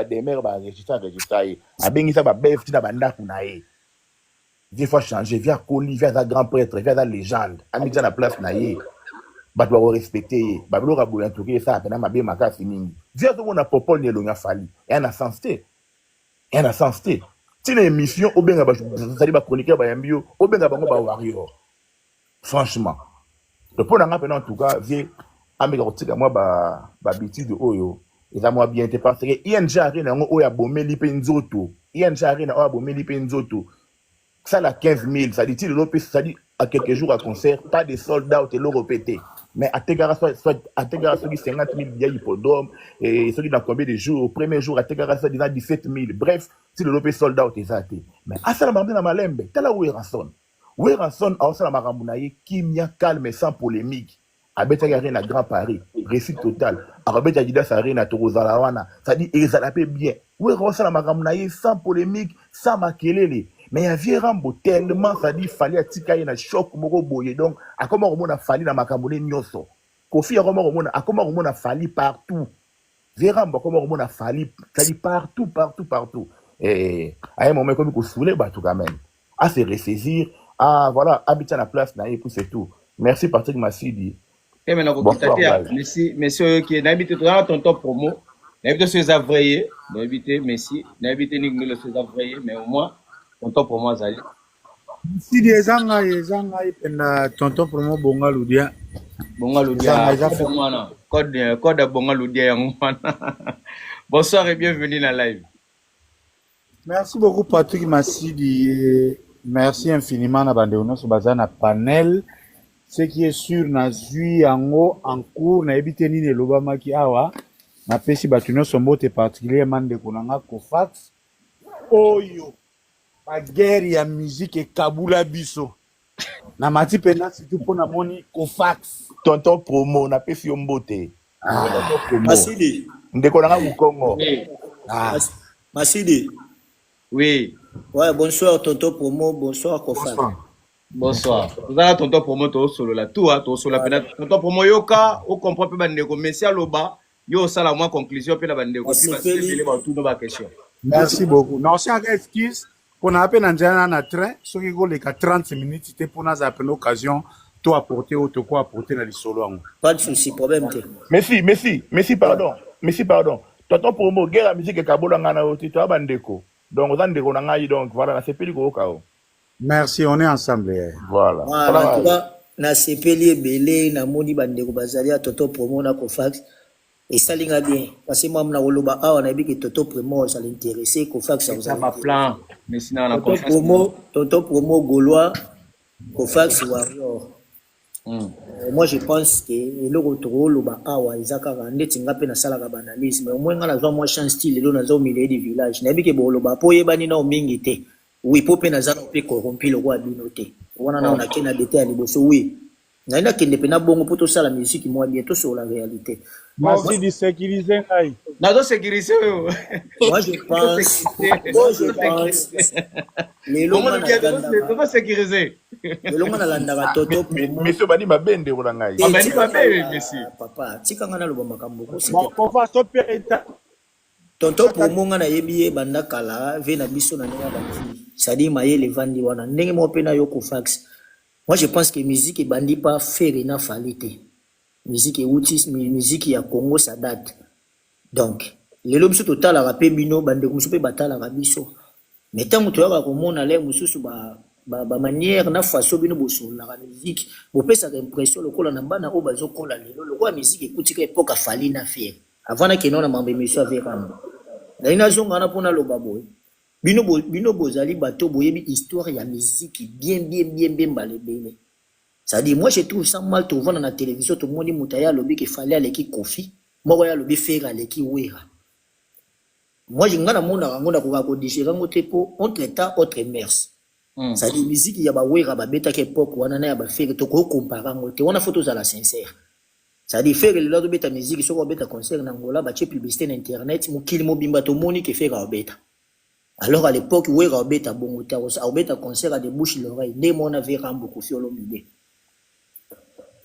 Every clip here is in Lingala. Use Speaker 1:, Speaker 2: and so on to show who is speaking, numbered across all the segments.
Speaker 1: demeure enregistré abengisa ba bef tina banda kunae des fois changer via Koli via un grand prêtre via la légende amidja na place naie ba doit respecter ba bloka boya toki ça pena mabe makasi mingi via to na popol ne lonya fali et en sens té tina émission obenga ba sali ba chroniqueur ba yambio obenga bango ba warrior franchement le point en tout cas vie amega kotika moi ba biti de oyo eza moi bien te parce que ING arena ngo oya bomeli pe nzoto ING arena oya bomeli pe nzoto ça la 15 000 ça dit ça dit à quelques jours à concert pas de sold out et l'eau répété mais à Tegara soit à Tegara soit 50 000 billets hippodrome et celui dans combien de jours au premier jour à Tegara soit déjà 17 000 bref si le lopé sold out exacté mais à ça la marde na malembe tala où est ranson à ça la marambunaye qui mia calme sans polémique à Betagari à Grand Paris réussite totale à Robert Adidas Arena Torozalawana ça dit et ça la paix bien où est ça la marambunaye sans polémique sans makelele. Mais il y a vieux Rambo tellement ça dit fallait attika na choc moko boye donc à comment on a fallu na makamone nyoso Kofi a comment on a fallu partout vieux Rambo comment on a fallu ça dit partout et à un moment comme il soulé bah tout quand même à se ressaisir à voilà habiter la place na et puis c'est tout merci Patrick Massidi
Speaker 2: et maintenant merci monsieur qui n'habite dans ton promo n'habite sur les avriers n'habite merci n'habite ni le sur les avriers mais au moins tonton pour moi Zali.
Speaker 3: Si des zanga pena tonton pour moi bonga ludia
Speaker 2: code bonga ludia bonsoir et bienvenue dans live.
Speaker 3: Merci beaucoup Patrick Massidi merci infiniment na bande ono so bazana panel ce qui est sûr na zui yango en cours na ebite ni lobama ki awa na pesi batuno so mbote particulièrement de konanga Kofax oyo la guerre ya musique et Kabula biso na mati pena surtout pour na moni Kofax
Speaker 1: tonton promo na pesi yombote
Speaker 4: Masidi
Speaker 1: ndeko na Kongo
Speaker 4: Masidi
Speaker 2: oui
Speaker 4: ouais bonsoir tonton promo bonsoir Kofax
Speaker 2: bonsoir vous avez tonton promo to solo la tout to solo pena tonton promo yoka o comprend pe bandeko merci aloba yo sala moi conclusion pe la bandeko puis ba tout ba question
Speaker 3: merci beaucoup non c'est une excuse on a appelé un train, ce qui est 30 minutes, c'était pour nous appeler l'occasion, tout apporter, ou tout quoi apporter dans les solos.
Speaker 4: Pas de souci, problème.
Speaker 1: Merci, pardon. Tonton promo, guerre la musique et Kabola ngana oti, tu as bandeko. Donc, on a donc, voilà, c'est plus gros chaos.
Speaker 3: Merci, on est ensemble.
Speaker 1: Voilà.
Speaker 4: En tout cas, na sepeli belé, na moni bandeko bazali à tonton promo na Kofax. Et ça l'inga bien parce que moi na woloba on a vu que Toto Promo ça l'intéressait Kofax
Speaker 2: ça va plan mais sinon on a
Speaker 4: confiance Toto Promo Gaulois Kofax warrior moi je pense que le retour woloba awa izaka ndeti ngape na sala ka banalise mais au moins ngala zo moi chance style le na zo milieu du village na bi ke woloba po yebani na mingi te oui po pe na za pe corrompi le roi binoté wana na on a kena détail liboso oui na ina kende pe na bongo poto sala musique moi bientôt sur la réalité.
Speaker 3: Merci de sécuriser.
Speaker 2: Nado sécuriser.
Speaker 4: Moi je pense. Les
Speaker 2: lois comment sécuriser.
Speaker 4: Les lois na landa toto.
Speaker 1: Monsieur bani mabende olangai.
Speaker 2: Bani mabende monsieur.
Speaker 4: Papa, tika ngana lo makambo ko.
Speaker 3: Bon, papa stop eta.
Speaker 4: Tonto pour monga na yebiye banda kala ve na biso na ndenge bandi. Sadi mayele vandi wana ndenge mo pena yo Kofax. Moi je pense que musique et bandi pas faire na falite. Musique et outils musique ya Congo ça date donc les lobes total à bino bande ko pe batala ka biso mais tant to ya ko mona le mususu ba manière na façon bino boso la musique bo pesa ka impression lokola na bana o bazo kola lelo lokwa musique ekutika époque fali na faire avant na keno na mambe monsieur avec ram na ina zonga na pona loba boy bino bozali bato boyebi histoire ya musique bien balebele. Ça dit, moi je trouve ça mal de voir dans la télévision, tout le monde dit Moutaya lobby qu'il fallait aller qui Kofi, moi je lobby faire aller qui Wera. Moi je n'ai mon arangona pour raconter entre état autre mers. Ça dit musique il y a ba Wera ba beta qui époque wana na ba faire to ko comparer ngote wana photos à la sincère. Ça dit faire le lado beta musique so ko beta concert na Angola ba che publicité na internet mo kili mo bimba to moni qui fait ka beta. Alors à l'époque Wera beta bongo ta o beta concert à des bouches l'oreille ne mon avait rambo ko fiolo mide.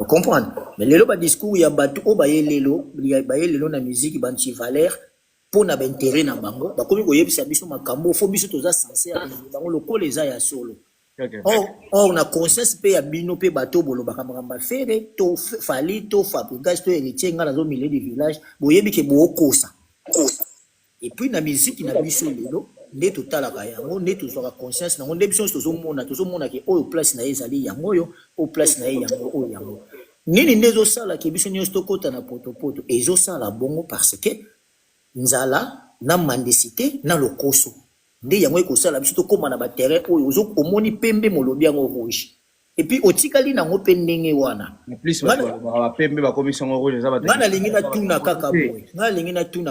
Speaker 4: Vous comprenez? Mais le discours, il y a battu au baye lelo na musique, banti valeur, pour na intérêt na bango bakomi koyebisa biso makambo fo biso toza sincère bango lokola eza ya solo. Or na conscience pe ya bino pe bato bolobaka makambo fere to fali to fabricage to héritier nga nazo milieu du village boyebi ke bokosa. Et puis na musique na biso lelo nde totalaka yango nde tozwaka conscience nango nde biso tozomona ke oyo place na ye ezali yango oyo o place na ye yango oyo yango nini nde ezosala ke biso nyonso tokota na potopoto ezosala bongo parce que nzala na mendicité na lokoso nde yango ekosala biso tokóma na baterrain oyo omoni pembe molobi yango rouge et puis otikali nango mpe ndenge wana
Speaker 2: pembe bakomi sango rouge eza bato
Speaker 4: nga nalingi natuna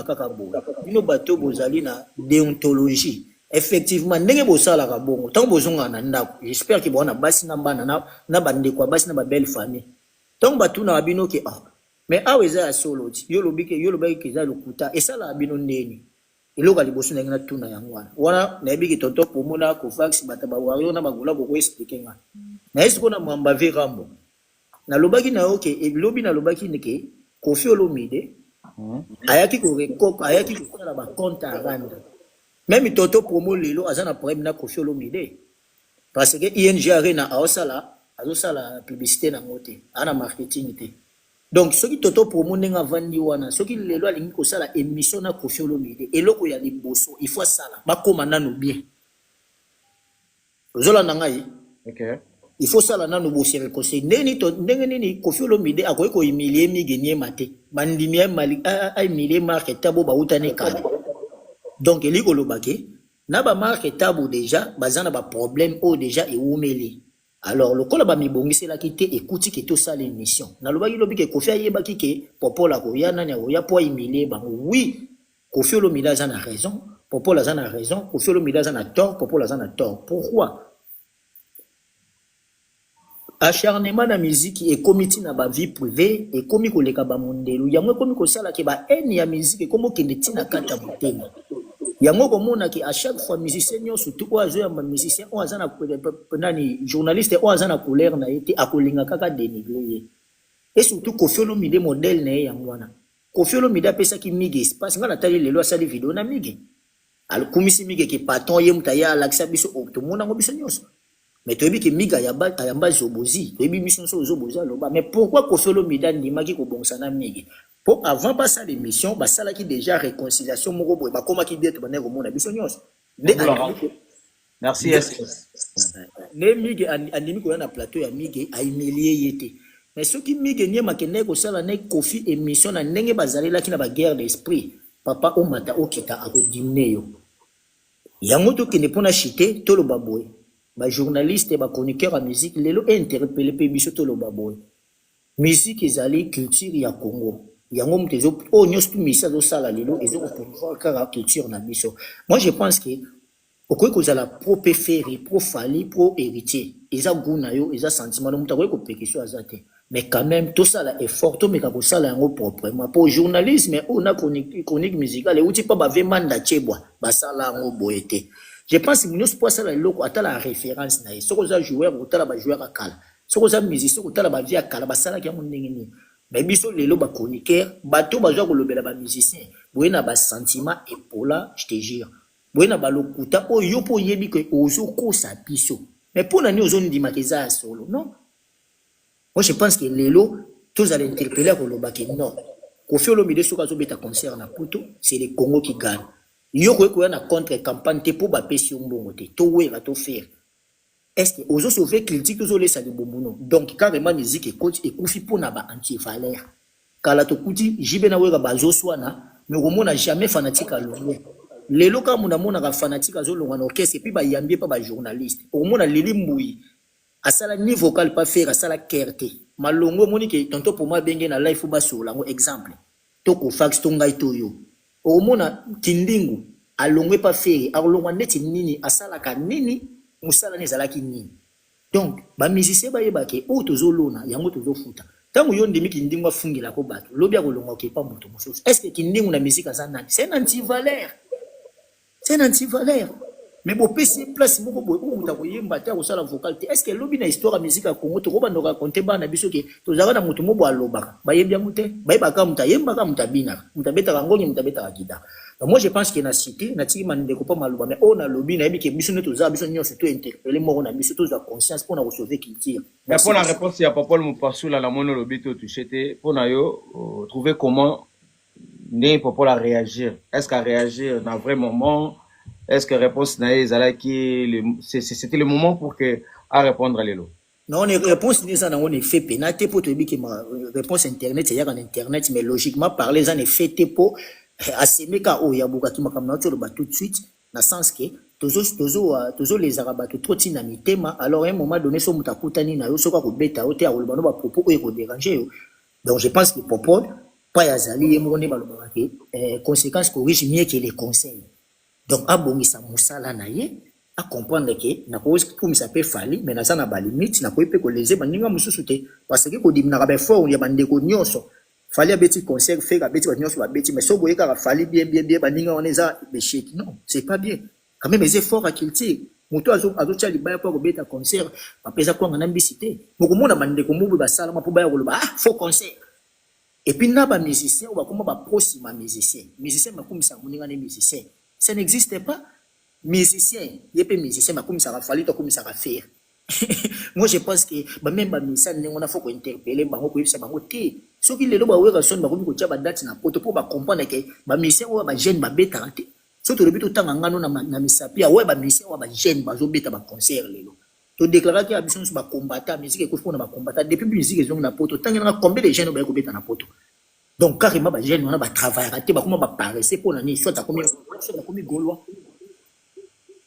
Speaker 4: kaka boye bino bato bozali na déontologie effectivement ndenge bosalaka bongo ntango bozongaka na ndako j'espère ke bona basi na bana na bandeko ya basi na babelle famille ntango batunaka bino ke mais awa eza ya solo ti yo lobaki ke eza lokuta esalaka bino ndeni eloko liboso ndenge natuna yango wana nayebi ke tonton pomona cofax bato bawario na bagula bokoexplike nga naye sikoyo na mwamba ve rambo nalobaki na yo ke elobi nalobaki ke Koffi Olomide ayaki kosala bacompte à rendre même tonton promo lelo aza na problème na Koffi Olomide parce que ING Arena azosala publicité nango te ana marketing te. Donc soki toto promo ndenge vandi wana soki lelo alingi kosala émission na Koffi Olomide eloko ya liboso il faut sala bakoma nanu bien ozola na ngai il faut sala nanu bosere conseil ndenge nini Koffi Olomide akoki ko humilier migenie mate bandimi ay humilier marque tabo ba utane kala. Donc eli kolobake na ba marque tabo déjà bazana ba problème o déjà eumeli. Alors le kola ba mibongisi la kité écoute ki to sala émission na lobaki lobi ke Koffi ayebaki ke popola ko ya nani ya po humilier bango oui Koffi Olomide a raison popola a raison Koffi Olomide a tort popola a tort. Pourquoi? Acharnement na musique et comité na ba vie privée et komi koleka ba mondelo yango komi kosala ke ba haine ya musique komo kende tina kata motema yango komona ke à chaque fois musicien surtout oazo ya musicien o azana nani journaliste o azana couleur na été akolinga kaka dénigrer et surtout Koffi Olomide modèle na yango wana Koffi Olomide pesa ki migi espace ngana tali lelo asali vidéo na migi al kumisi migi ke patron ye mutaya laksa biso to mona ngo biso nyonso. Mais tu as dit que Miga yamba zobozi, tu as dit mission sur zobozi loba. Mais pourquoi Koffi Olomide ndimaki ko bonsana Miga? Pour avant passer l'émission, bah ça là qui déjà réconciliation moko boy, bah comment qui dit to banego mona biso nyos.
Speaker 2: Merci.
Speaker 4: Ne Miga andimi ko na plateau ya Miga a humilier yete. Mais ceux qui Miga nie makene ko sala ne Koffi émission na ndenge bazali la ki na ba guerre d'esprit. Papa o mata o kita ako dimne yo. Yango to ki ne pona chité to lo baboy. Ba journaliste ba chroniqueur à musique lelo interpellé pe biso to lo baboy. Musique ezali culture ya Congo. Yango mtezo o nyos tu misa zo sala lelo ezo ko pouvoir kara culture na biso. Moi je pense que okoki kozala pro préféré, pro fali, pro héritier. Eza guna yo, eza sentiment muta ko pekisho azate. Mais quand même tout ça là effort to meka ko sala yango proprement. Pour journalisme on a chronique musicale et outi pa ba vemanda chebwa ba sala yango boyete. Je pense que nous sommes ça loko atala référence na so ko za joueur ko tala ba joueur akala so ko za musicien ko tala ba vie akala ba sala ki ndenge ni mais biso lelo ba chroniqueur bato ba zo ko lobela ba musicien boye na ba sentiment epola je te jure boye na ba lokuta o yo po yebi que ozo ko sa biso mais pour na ni ozo ndima keza solo non. Moi je pense que lelo tous allez interpeller ko lobaki non Koffi Olomide so ka zo beta concert na Poto c'est le Congo qui gagne. Yoko ko na contre campagne te pour ba pesi mbongo te to wera to faire est-ce que ozo sauver critique ozo laisser de bombono donc carrément musique et coach et Koffi pour na ba anti-valeur kala to kuti jibe na wera ba zo swana mais komona jamais fanatique à longo lelo ka mona ka fanatique azo longo na orchestre et puis ba yambie pa ba journaliste komona lili mbui asala ni vocal pas faire asala kerte malongo moni ke tonto pour moi benge na live ba so lango exemple to ko fax to ngai to yo omona kindingu alongwe pa feri alongwa neti nini asalaka nini musala nezalaki nini donc ba musicien ba yebake o tozolona yango tozofuta tangu yo ndimi kindingu afungila ko bato lobi akolongwa ke pa moto mosusu est-ce que kindingu na musique azana c'est un anti-valeur mais bo pesi place moko boy o muta ko yemba ta ko sala vocal est-ce que lobi na histoire ya musique ya Congo to ko bando raconter bana biso ke tozaka na mutu mobo alobaka ba yebya mute ba yebaka muta yemba ka mutabina mutabeta kangonyi mutabeta akida Donc, moi, je pense qu'il y a une cité, il y a des copains malouba, mais on a lobby, on a dit que nous sommes tous surtout interpellés, moi, on a mis surtout la conscience pour nous sauver qui tire.
Speaker 2: Mais pour la réponse, il y a pas Paul Moupasou, la mono lobby, tout touché, pour nous trouver comment n'est pas pour réagir. Est-ce qu'à réagir dans un vrai moment? Est-ce que réponse n'est c'était le moment pour que à répondre à l'élo?
Speaker 4: Non, les réponses n'est pas on est fait pénaté pour te dire que ma réponse internet, c'est en internet, mais logiquement parler, ça n'est fait pour assémer ka o ya buka ki makamna to ba tout de suite, dans le sens que toujours les arabes trop tinamité ma alors à un moment donné so mutakutani na yo so ka ko beta o te a olbano ba propos o ko déranger yo. Donc je pense que propos pas yazali ye mo ne ba lo ba ke conséquences corrige mieux que les conseils. Donc abongisa musala na ye à comprendre que na ko comme ça peut fali mais na ça na ba limite na ko pe ko leser baninga mususu te parce que ko dimna ba fort ya bande ko nyonso fallait abeti concert faire abeti ba nyonso ba beti mais so boye ka fali bien baninga on est à l'échec non c'est pas bien quand même les efforts à qu'il tire moto azo tia libaya pour ko beta concert apesa kwa ngana mbisité moko mona bande ko mubu ba sala ma po ba ko ba faux concert et puis na ba musicien ba comment ba proxima musicien ma comme ça moninga ne musicien ça n'existe pas musicien il peut musicien ma comme ça va falloir comme ça va faire moi je pense que ba même ba musicien on a faut ko interpeller bango ko yebisa bango te soki lelo ba weka son ba ko tia ba date na poto pour ba comprendre que ba musicien ou ba jeune ba beta te surtout le bitu tanga ngano na misapi ouais ba musicien ou ba jeune ba zo beta ba concert lelo to déclarer que abiso ba combattant musique ko fona ba combattant depuis musique zo na poto tanga na combien de jeunes ba ko beta na poto. Donc, carrément, les jeunes, on a travaillé, on a paressé pour l'année, soit à combien gaulois.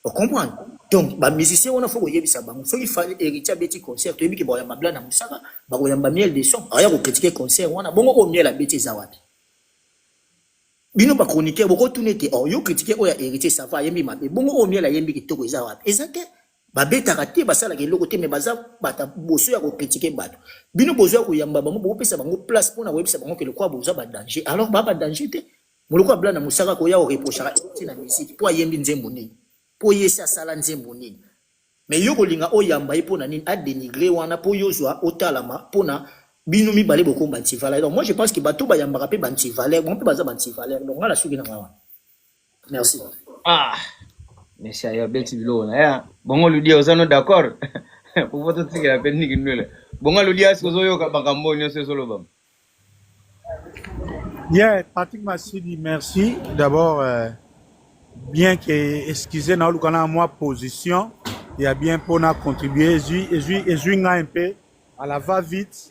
Speaker 4: Vous comprenez? Donc, les musiciens, on a fait que ça. Il fallait hériter des petits concerts. Tu as vu que les blancs, il y a miel de son. Alors, vous critiquez concert, on a bon miel à bêtise à Wapi. Bino ba chroniqueur, vous retournez, oh, vous critiquez, oh, il y a hérité, ça va, il y a bon miel à Yembi qui tourne à Wapi. Exact. Ba beta raté ba sala ke lokote me baza bata boso ya ko critiquer bato bino bozo ya ko yamba bango bo pesa bango place pour na webisa bango ke le quoi bozo ba danger alors ba danger te moloko bla na musaka ko ya o reprochera na musique pour yembi nzembo nini pour yesa sala nzembo nini mais yo ko linga o yamba ipo na nini a dénigrer wana pour yo zwa otalama pour na bino mi balé beaucoup banti valeur donc moi je pense que bato ba yamba pe banti valeur bon pe baza banti valeur donc ngala suki na ngawa merci
Speaker 2: mais c'est un bel tibilo là bon on lui dit aux anneaux d'accord pour votre truc la peine ni nule bon on lui dit est-ce que zo yo ka bakambo ni c'est solo bam
Speaker 3: yeah Patrick Massidi merci d'abord bien que excusez na lukana moi position il y a bien pour na contribuer et je un peu à la va vite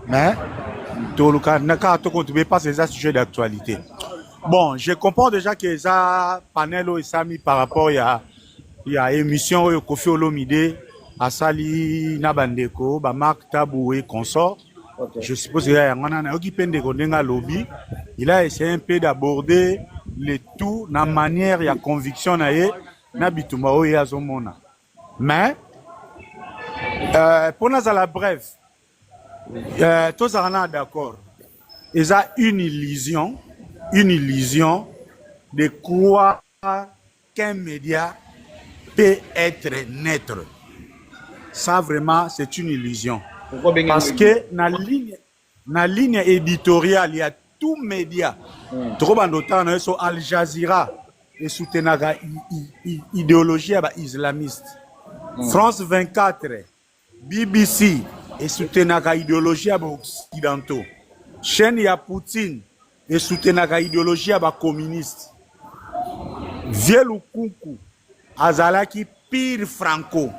Speaker 3: mais to lukana ka to contribuer pas ces sujets d'actualité. Bon, je comprends déjà que ça panel est sami par rapport il y a émission au Kofi Olomide à Sali Nabandeko, ba Marc Tabou et consort. Okay. Je suppose qu'il y a un occupé de Gondenga lobby. Il a essayé un peu d'aborder le tout na manière il y a conviction na bituma o ya zomona. Mais pour nous à la brève tous ça d'accord. Il y a une illusion de croire qu'un média peut être neutre. Ça vraiment, c'est une illusion. Parce que dans la ligne éditoriale, il y a tout média. Trop d'annotations sur Al Jazeera et soutenir l'idéologie islamiste. France 24, BBC et soutenir l'idéologie occidentaux. Chaîne ya Poutine et soutenir l'idéologie communiste. Vieux Lukunku, azalaki pire Franco.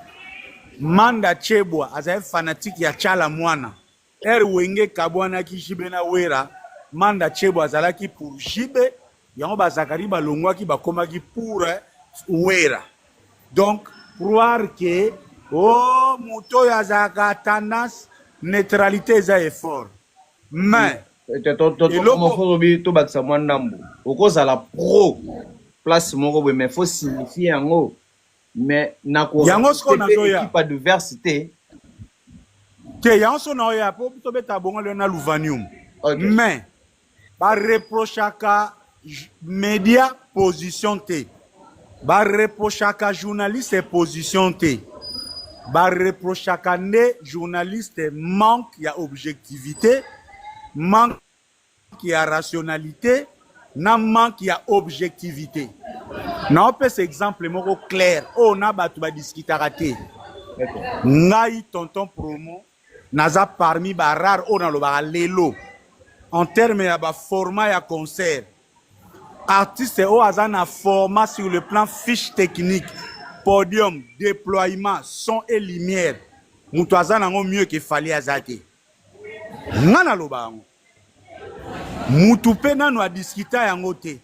Speaker 3: Manda Chebwa, azalaki fanatique ya Chala Mwana. Wenge Kabwana ki Jibena Wera, Manda Chebwa azalaki pour Jibe, yango bazakari balongwaki bakomaki pour Wera. Donc, croire que, oh, moto yazaka tendance, neutralité za effort. Mais,
Speaker 2: to bakisa mwandambo okozala pro place moko boye mais faut signifier yango mais nako équipe diversité
Speaker 3: te yango so na oya po to beta bongo le na Louvanium mais ba reprochaka média position te ba reprochaka journaliste position te ba reprochaka ne journaliste manque ya objectivité manque qui a rationalité, na manque ya objectivité. Na opesa exemple moko clair o na batu ba discutera te. Ngai tonton promo naza parmi ba rare o na lobaka lelo en termes ya ba format ya concert. Artiste o aza na format sur le plan fiche technique, podium, déploiement, son et lumière. Mutu aza nango mieux que Fally Azate. Nga na lobaka ngo. Mutu pe nanu a discuta yango te.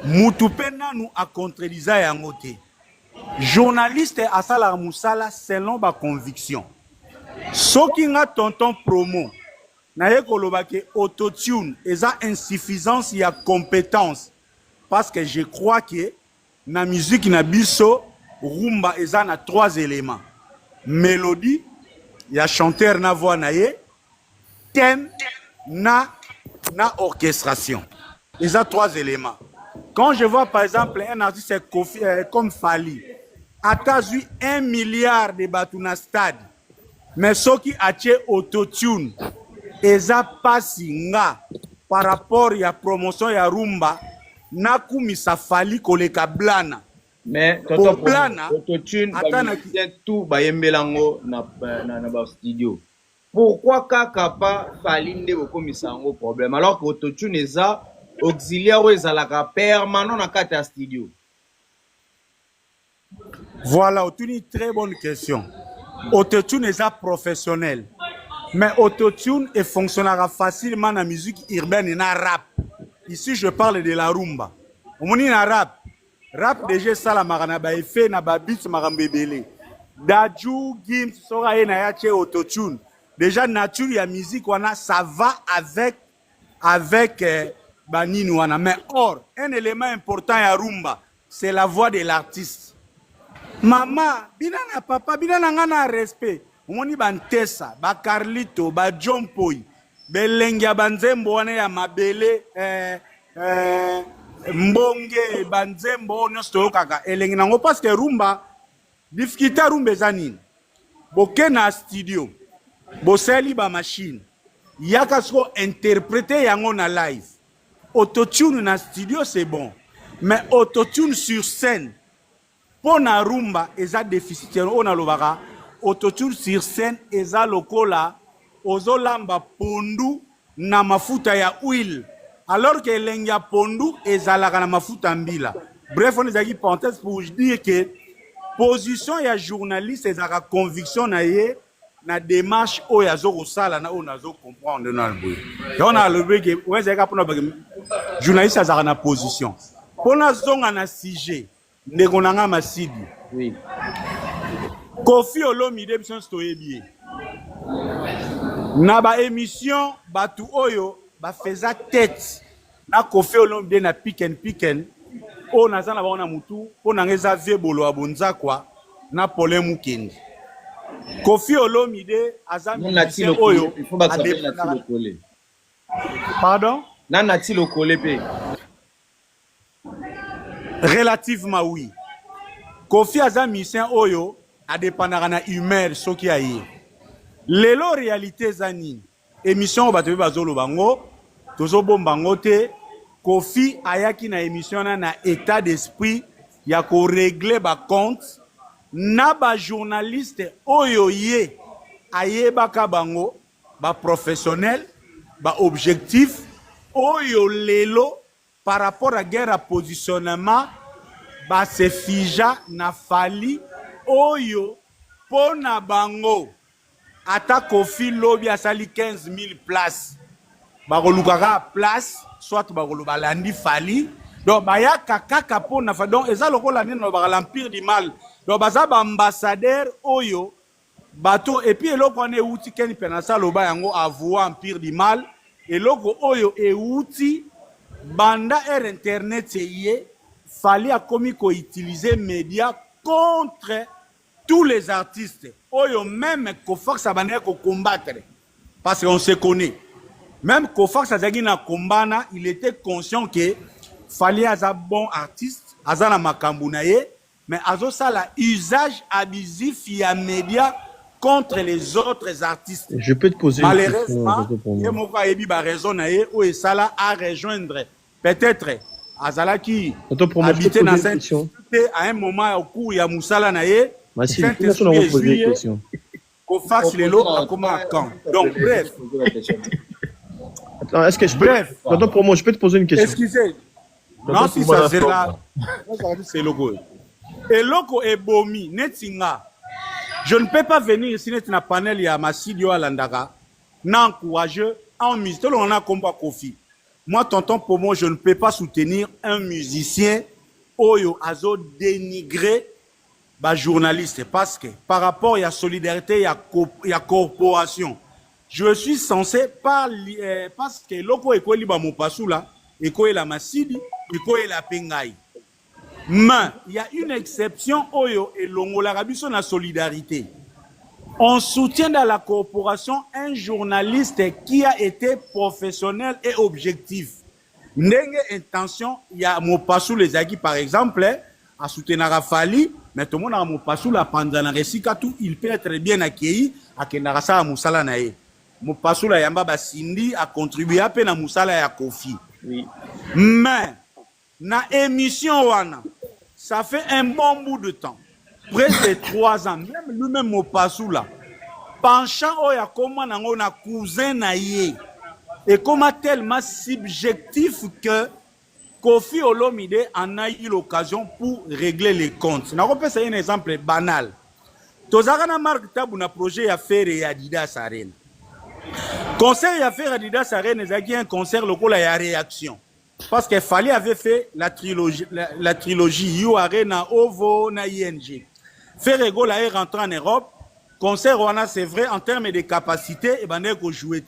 Speaker 3: Mutu pe nanu a contredisa yango te. Journaliste asala musala selon ba conviction. Soki nga tonton promo na ye koloba ke autotune eza insuffisance ya compétence parce que je crois que na musique na biso rumba eza na 3 éléments: mélodie, ya chanteur na voix na ye, thème na orchestration. Eza 3 éléments. Quand je vois par exemple un artiste comme Fally atazui 1 milliard de batu na stade, mais soki atie autotune eza pasi nga par rapport ya promotion ya rumba nakumisa Fally koleka blana.
Speaker 2: Mais tonton blana autotune tout bayembelango na ba studio. Pourquoi kaka pa Fally nde bokomisa yango problème alors que autotune eza auxiliaire ou ezalaka permanent na kati ya studio?
Speaker 3: Voilà, une très bonne question. Autotune est professionnel. Mais autotune fonctionnera facilement dans la musique urbaine et dans le rap. Ici, je parle de la rumba. On dit dans rap. Rap déjà ça la marana ba effet na ba beat marambebele. Daju Gims sora na yache autotune. Déjà nature ya musique wana ça va avec banini wana. Mais or, un élément important ya rumba, c'est la voix de l'artiste. Mama, binana papa, binana ngana respect. Omoni bantesa, ba Carlito, ba John Poy, belengia banzembo wana ya mabele, mbonge, banzembo, nosto kaka. Elengi nango parce que rumba, difficulté rumba zanine. Boke na studio, boseli ba machine, yaka sko interpréter yango na live. Autotune na studio c'est bon, mais autotune sur scène, pour na rumba, eza déficitaire, on a lobaka. Autotune sur scène eza lokola ozolamba pondu na mafuta ya huile alors que lenga pondu ezalaka na mafuta mbila. Bref, on ezaki parenthèse pour dire que position ya journaliste ezaka conviction na ye na démarche o ya zo sala na o nazo comprendre na lbo. On a le que ouais ezaka pona journaliste azaka na position. Pona zonga na sujet ndeko nanga Masidi.
Speaker 2: Oui.
Speaker 3: Kofi Olomide biso stoyebi. Na ba émission batu oyo ba feza tête na Kofi Olomide na piken o nazana ba na mutu po na ngeza vie bolo abonza kwa na Pole Mukendi. Kofi Olomide azami oyo
Speaker 2: il faut ba na tilo.
Speaker 3: Pardon?
Speaker 2: Na tilo kole pe.
Speaker 3: Relativement oui. Kofi azami musicien oyo a dépendra na humeur soki aye. Lelo réalité zani émission ba tebe bazolo bango tozo bombango te. Kofi ayaki na émission na état d'esprit ya ko régler ba compte na ba journaliste oyo ye ayebaka bango ba professionnel ba objectif oyo lelo par rapport à guerre à positionnement ba se fija na Fally oyo pona bango ata Kofi lobi asali 15,000 places bakolukaka place soit bakoloba landi Fally donc bayaka kaka pona fa donc eza lokola nini ba l'empire du mal donc baza ba ambassadeur oyo bato et puis eloko ne uti ken penasa loba yango avouer empire du mal eloko oyo e uti banda internet ye Fally a commis ko utiliser média contre tous les artistes. Oyo même Kofax a bandé ko combattre parce qu'on se connaît. Même Kofax a zagi na kombana, il était conscient que Fally a un bon artiste, azana makambu na ye, mais azo sala usage abusif ya média contre les autres artistes.
Speaker 5: Je peux te poser une question.
Speaker 3: Malheureusement, il y a raison na ye ou sala à rejoindre peut-être Azalaki
Speaker 5: Tonton Promo, je peux te
Speaker 3: habité dans
Speaker 5: poser une
Speaker 3: cette
Speaker 5: question.
Speaker 3: cité à un moment au cours il y a Moussala Naye.
Speaker 5: Merci. Merci, on va poser une question.
Speaker 3: Qu'on fasse les lots à comment quand. Donc bref.
Speaker 5: Attends, est-ce que je peux...
Speaker 3: Bref.
Speaker 5: Tonton Promo, je peux te poser une question.
Speaker 3: Excusez. Non, si ça c'est là. C'est logo. Et logo est bomi, netinga. Je ne peux pas venir ici net na panel ya Masidio Alandaka. Non courageux en musique. On a combat Kofi. Moi, tonton Promo, je ne peux pas soutenir un musicien oyo azo dénigrer ba journaliste parce que par rapport à la solidarité, il y a corporation. Je suis censé parce que loko eko liba mopasula, eko la Masidi, eko la Pengai. Mais il y a une exception oyo et longola rabiso na solidarité. On soutient dans la corporation un journaliste qui a été professionnel et objectif. N'enge intention, il y a Mopassou les Agui par exemple, à soutenir Rafali, mais tout le monde a Mopassou la pendant la tout, il peut être bien accueilli à Kenarasa à Moussala Nae. Mopassou la Yamba Basindi a contribué à peine à Moussala et à Kofi.
Speaker 2: Oui.
Speaker 3: Mais, na émission wana, ça fait un bon bout de temps. Presque de 3 ans, même lui-même Mopassou là, penchant oya comment on a cousin naïe et comment tellement subjectif que Kofi Olomide en a eu l'occasion pour régler les comptes. On peut faire un exemple banal. Tozarana Marc Tabou na projet à faire et Adidas Arena. Concert à faire Adidas Arena, c'est un concert local à réaction. Parce que Fali avait fait la trilogie You Arena, Ovo, na ING. Ferrego là est rentré en Europe. Concert Rwanda, c'est vrai, en termes de capacité, et ben qu'on jouait.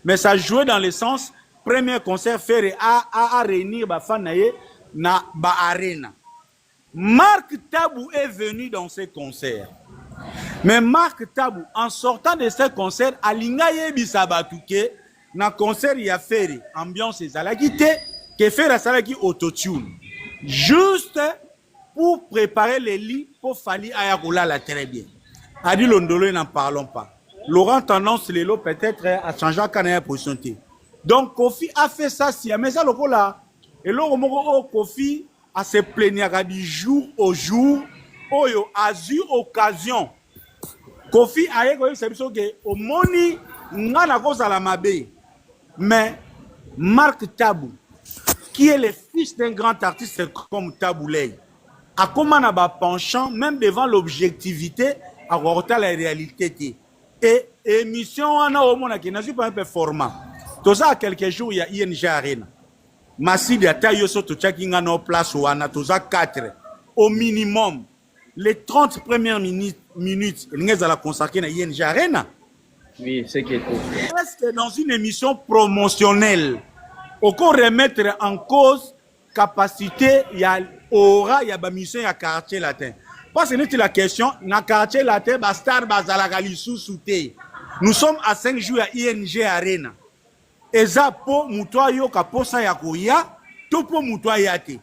Speaker 3: Mais ça jouait dans le sens, premier concert Ferré à réunir Bafanaye na ba arena. Marc Tabou est venu dans ce concert. Mais Marc Tabou, en sortant de ce concert, à Lingaye Bisabatouke, na concert il y a Ferré, ambiance et Zalagite, que Ferré Salagi autotune. Juste pour préparer les lits pour Fali Ayakoula la très bien. Adi Londolo, n'en parlons pas. Laurent Tendance Lelo peut-être a changé quand il a position. Donc Kofi a fait ça si mais ça le là et là Kofi a se plaigner du jour au jour oyo a eu occasion. Kofi a eu c'est que au moni ngana cause à la mabe. Mais Marc Tabou qui est le fils d'un grand artiste comme Taboulay a comment n'a pas penchant même devant l'objectivité à regarder la réalité. Et émission on a au monde qui n'a pas un peu format. Tout ça quelques jours il y a ING Arena. Massi de taille sur tout ça qui n'a pas place ou ana tout ça 4 au minimum les 30 premières minutes ils la consacrer à ING Arena.
Speaker 2: Oui, c'est qui est tout.
Speaker 3: Est-ce que dans une émission promotionnelle on peut remettre en cause capacité il y a aura il y a ba mission à quartier latin. Parce que c'est la question, dans le quartier latin, Bastar Bazalagali sous-souté. Nous sommes à 5 jours à ING Arena. Et ça, pour Moutoyo, Kaposa Yakoya, tout pour Moutoyate.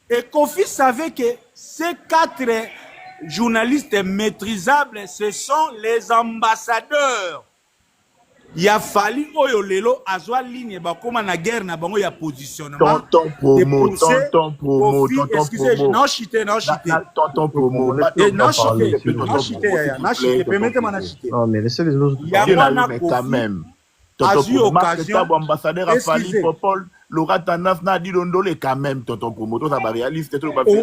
Speaker 3: Et Kofi savait que ces 4 journalistes maîtrisables, ce sont les ambassadeurs. Il a fallu Oyo Lelo Azwa ligne bakoma na guerre na bango ya positionnement.
Speaker 1: Tonton promo.
Speaker 3: Excusez, non chité.
Speaker 1: Tonton promo.
Speaker 3: Non chité. Permettez-moi de chiter.
Speaker 5: Non, mais laissez les autres.
Speaker 3: Il y a
Speaker 1: quand même. Tonton
Speaker 3: occasion.
Speaker 1: Ambassadeur a fallu Popol. Laura Tanas n'a dit Londolé quand même, tonton promo. Tout ça va réaliste. Tout va faire.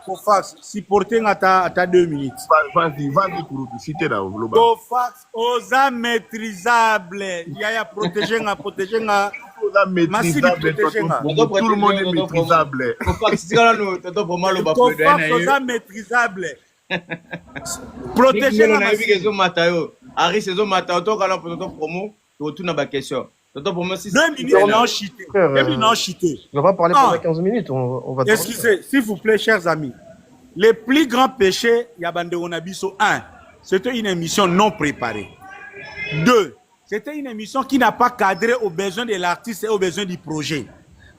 Speaker 3: Kofax, supporter à 2 minutes.
Speaker 1: Vas-y, pour citer là.
Speaker 3: Kofax, osa maîtrisable. Il y a protéger.
Speaker 1: Maîtrisable. Tout le monde est maîtrisable.
Speaker 3: Kofax, osa maîtrisable. Protéger
Speaker 2: la question. Pour moi, si
Speaker 3: 2 minutes, non chité.
Speaker 5: On va pas parler pendant 15 minutes. On va
Speaker 3: excusez, s'il vous plaît, chers amis. Le plus grand péché, Yabande Onabiso, 1, c'était une émission non préparée. 2, c'était une émission qui n'a pas cadré aux besoins de l'artiste et aux besoins du projet.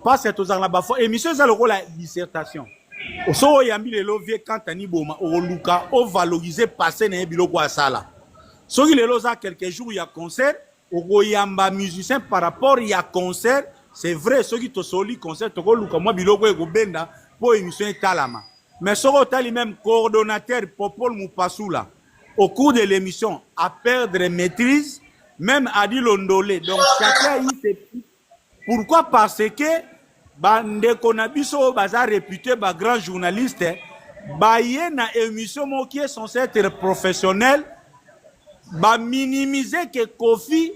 Speaker 3: Parce que tout ça, émission, c'est le rôle de la dissertation. So yambi le lovie quand ani boma o luka o valoriser passer na biloko asala. So il est là quelques jours il y a concert o yamba musicien par rapport il y a concert c'est vrai ceux qui te soli concert toko luka moi biloko e benda pour émission etalama mais soko tali même coordonnateur Popol Mupasula au cours de l'émission à perdre maîtrise même a dit Londolé donc chacun y fait pourquoi parce que ndeko na biso baza réputé ba grand journaliste ba yé na émission mo qui est censé être professionnel ba minimiser que Kofi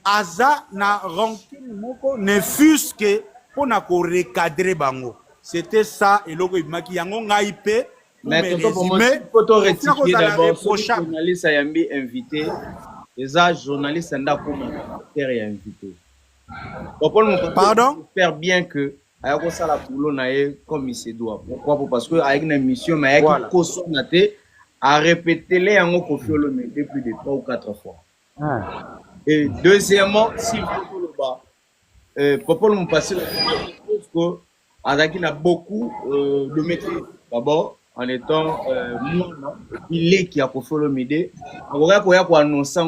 Speaker 3: aza na rancune moko ne fût-ce que pour na ko recadrer bango c'était ça et loko ibaki yango ngaipe
Speaker 2: mais résumer photo rectifier d'abord journaliste ayambi invité les journalistes ndako terre est invité pardon faire bien que ayako sala boulot na ye comme il se doit pourquoi parce que avec une émission mais avec consommaté à répéter les yango Kofi Olomide plus de 3 ou 4 fois. Et deuxièmement, si vous Popol Mupasula, je trouve qu'Azaki a beaucoup de maîtrise. D'abord, en étant moi, il est qui a Kofi Olomide. On va annoncer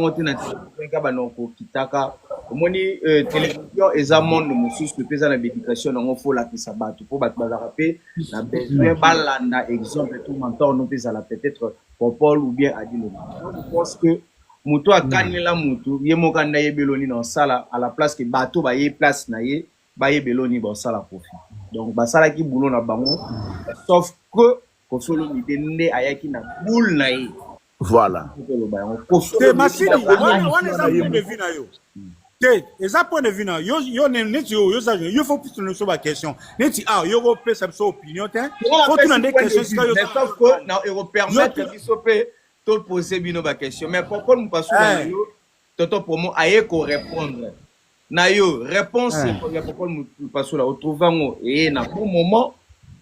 Speaker 2: télévision et ça monde monsieur que pesa na bédication on faut la qui sabat pour battre la rapper la besoin balanda exemple tout mentor nous pesa la peut-être Popol ou bien Adilo. Je pense que Muto a gagné la Muto, yemo kanda ye beloni dans sala à la place que bateau ba ye place na ye ba ye beloni dans sala profit. Donc ba sala ki boulot na bango sauf que Kofi Olomide nde ayaki na boule na ye.
Speaker 1: Voilà.
Speaker 3: C'est Massili, on est à point de vue na yo. Et ça point de vue na yo yo faut plus nous sur la question. Neti yo go place sa opinion hein. Faut tout dans des questions
Speaker 2: yo sauf que na yo permettre bisope to poser bino ba question mais pourquoi nous passons na yo toto pour moi aye ko répondre. Na yo réponse pourquoi nous passons là retrouvango et na bon moment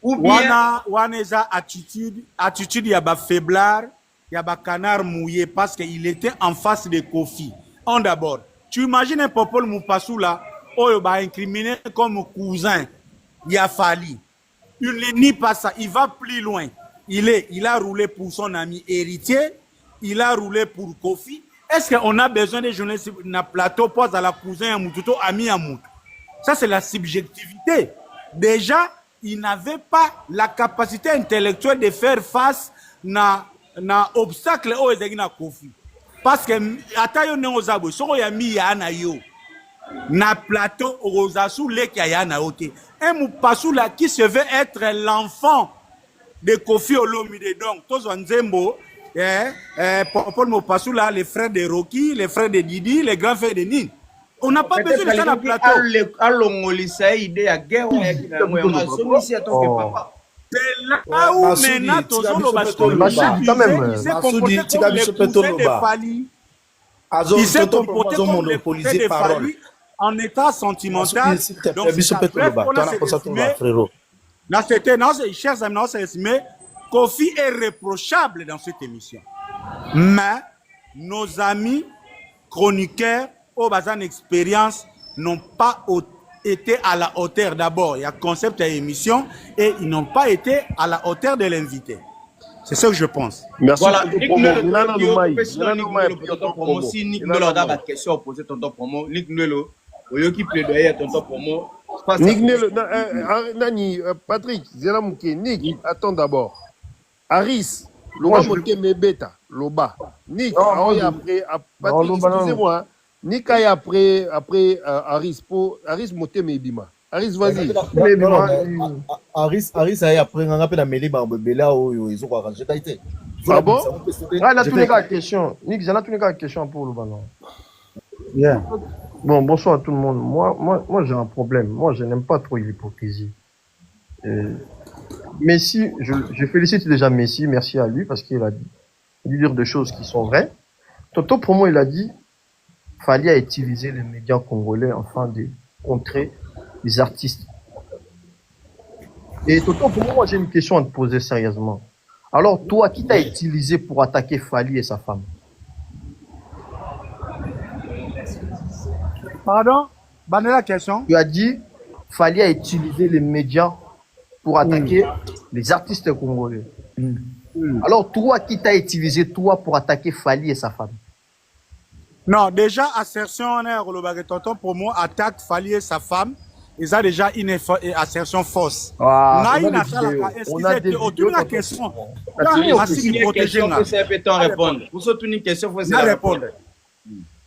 Speaker 2: ou bien
Speaker 3: wana eza attitude ya ba faiblard ya ba canard mouillé parce qu'il était en face de Kofi. On d'abord tu imagines un Popol Mupasula oyo ba incriminé comme cousin ya Fali. Il ne nie pas ça, il va plus loin. Il a roulé pour son ami héritier, il a roulé pour Kofi. Est-ce qu'on a besoin de journalistes na plateau pose à la cousin à Moututo, ami à Moutou? Ça c'est la subjectivité. Déjà, il n'avait pas la capacité intellectuelle de faire face na obstacle au ezagina Kofi. Parce que atayo ne ozabo soko ya mi ya na yo na plateau ozasu leki ya na ote un Mupasula qui se veut être l'enfant de Kofi Olomide donc tous Nzembo Popol Mupasula les frères de Rocky les frères de Didi les grands frères de Nine on n'a pas besoin de ça na plateau
Speaker 2: alongolisa idée ya guerre ya moi ici à ton papa.
Speaker 3: C'est là où maintenant il s'est comporté comme le côté de Fali en état sentimental. Donc, chers amis, Kofi est reprochable dans cette émission. Mais nos amis chroniqueurs, au bazan expérience, n'ont pas été à la hauteur d'abord. Il y a concept et émission et ils n'ont pas été à la hauteur de l'invité. C'est ce que je pense.
Speaker 5: Merci.
Speaker 2: Voilà. Nick Nelo a la question posée tonton Promo. Nick Nelo, au qui plaidoyer tonton Promo.
Speaker 5: Nick Nelo, Nani, Patrick, Zelamouké, Nick, attends d'abord. Aris, Loba Moté Mebeta, Loba. Nick, après, Patrick, excusez-moi. Nick aille après Aris Moté Mebima. Aris, vas-y.
Speaker 6: Aris aille après un rappel à Meli Barbela ou ils ont arrangé d'ailleurs.
Speaker 5: Ah bon? Ah, là, tu n'as pas de question. Nick, j'ai là, tu n'as pas de question pour le ballon.
Speaker 3: Yeah.
Speaker 5: Bon, bonsoir à tout le monde. Moi j'ai un problème. Moi, je n'aime pas trop l'hypocrisie. Messi, je félicite déjà Messi, merci à lui, parce qu'il a dit des choses qui sont vraies. Toto, pour moi, il a dit fallait à utiliser les médias congolais afin de contrer les artistes. Et Toto, pour moi, j'ai une question à te poser sérieusement. Alors, toi, qui t'as utilisé pour attaquer Fali et sa femme?
Speaker 3: Pardon? Banne la question.
Speaker 5: Tu as dit Fali a utilisé les médias pour attaquer les artistes congolais. Alors, toi, qui t'as utilisé, toi, pour attaquer Fali et sa femme?
Speaker 3: Non, déjà, assertion, tonton pour moi, attaque Fali et sa femme. ils ont déjà une assertion fausse.
Speaker 6: Ah,
Speaker 3: Ngai
Speaker 6: on a
Speaker 3: na
Speaker 6: des
Speaker 3: salaka,
Speaker 6: vidéos.
Speaker 3: est-ce
Speaker 6: On
Speaker 3: qu'ils
Speaker 6: a des
Speaker 3: étaient autour de la
Speaker 6: vidéos.
Speaker 3: question?
Speaker 2: Merci de protéger. Il faut répondre. Pour ça, une question, il faut
Speaker 3: répondre.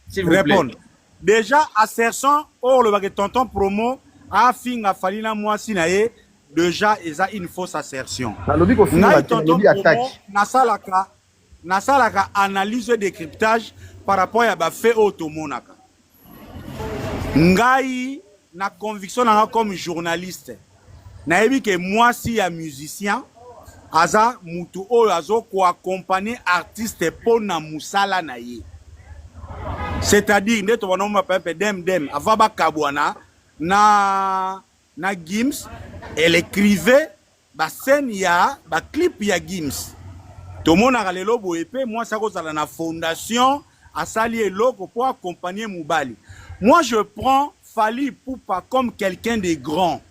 Speaker 2: S'il vous plaît.
Speaker 3: Répondre. Déjà, assertion, or le baguette tonton promo, a fin a fallu na moi sinaye, déjà, ils ont une fausse assertion. Ngai tonton promo, na salaka analyse et décryptage par rapport à ba fait automonaka. Ngai na conviction na comme journaliste. Naebi que moi si ya musicien, aza mutu oyo azo ko accompagner artiste pour na musala na ye. C'est-à-dire ndeto banoma pepe dem avaba kabwana na Gims elle écrivait ba scène ya ba clip ya Gims. Tout le monde a lelo boepe moi ça cause na fondation à sali eloko pour accompagner Moubali. Moi je prends Fally Ipupa comme quelqu'un de grand.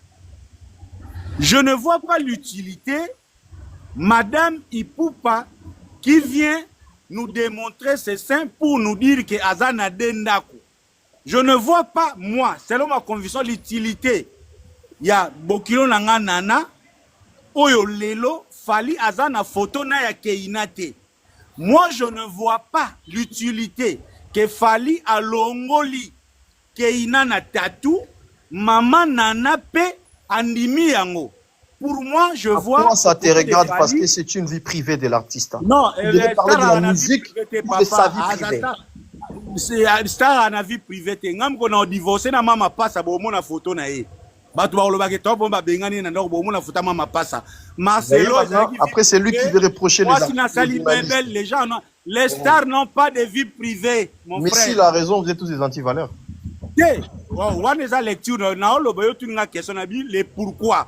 Speaker 3: Je ne vois pas l'utilité Madame Ipupa qui vient nous démontrer ses seins pour nous dire que Azana Dendako. Je ne vois pas, moi, selon ma conviction, l'utilité. Il y a Bokilo Nanga Nana, Oyo Lelo, Fally Azana photo na ya Keinate. Moi, je ne vois pas l'utilité que Fally a longoli Keina na tatou, Maman Nana pe andimi yango. Pour moi, je vois...
Speaker 7: Pourquoi ça te regarde? Parce que c'est une vie privée de l'artiste.
Speaker 3: Non,
Speaker 7: il devait parler de la musique ou de sa vie privée.
Speaker 3: C'est star à la vie privée. Ngam qu'on a divorcé na mama passa bo mona photo na ye. Ba to ba lo ba ke to bomba bengani na ndoko bo mona photo mama passa. Marcelo
Speaker 7: après c'est lui qui veut reprocher les
Speaker 3: artistes. Les gens les stars n'ont pas de vie privée, mon frère.
Speaker 7: Mais s'il a raison, vous êtes tous des anti-valeurs.
Speaker 3: One is a lecture na lo ba yo tu nga question na bi les pourquoi.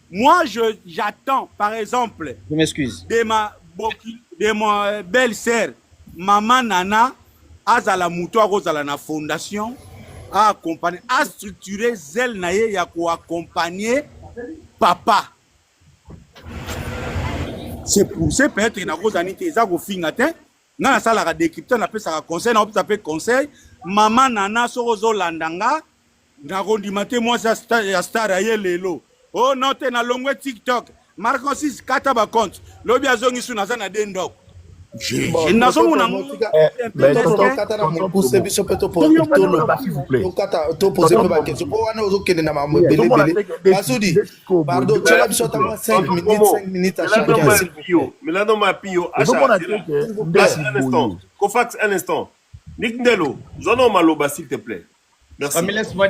Speaker 3: Moi, j'attends, par exemple,
Speaker 2: je m'excuse,
Speaker 3: de ma belle-sœur, Maman Nana, Azala Mouto, Azala na fondation, à accompagner, à structurer Zel Naye, ya ko accompagner papa. C'est pour ça peut-être na ko zanité za ko fingate, na sala ka décrypter na pe sa conseil, na pe sa conseil, Maman Nana sorozo landanga, na ko dimate moi ça star aye lelo. Oh non, tu es dans le TikTok. Marco 6, Kataba compte. L'objet a zongi sous Nazana Dendok. Je n'ai pas
Speaker 2: Merci. Laisse-moi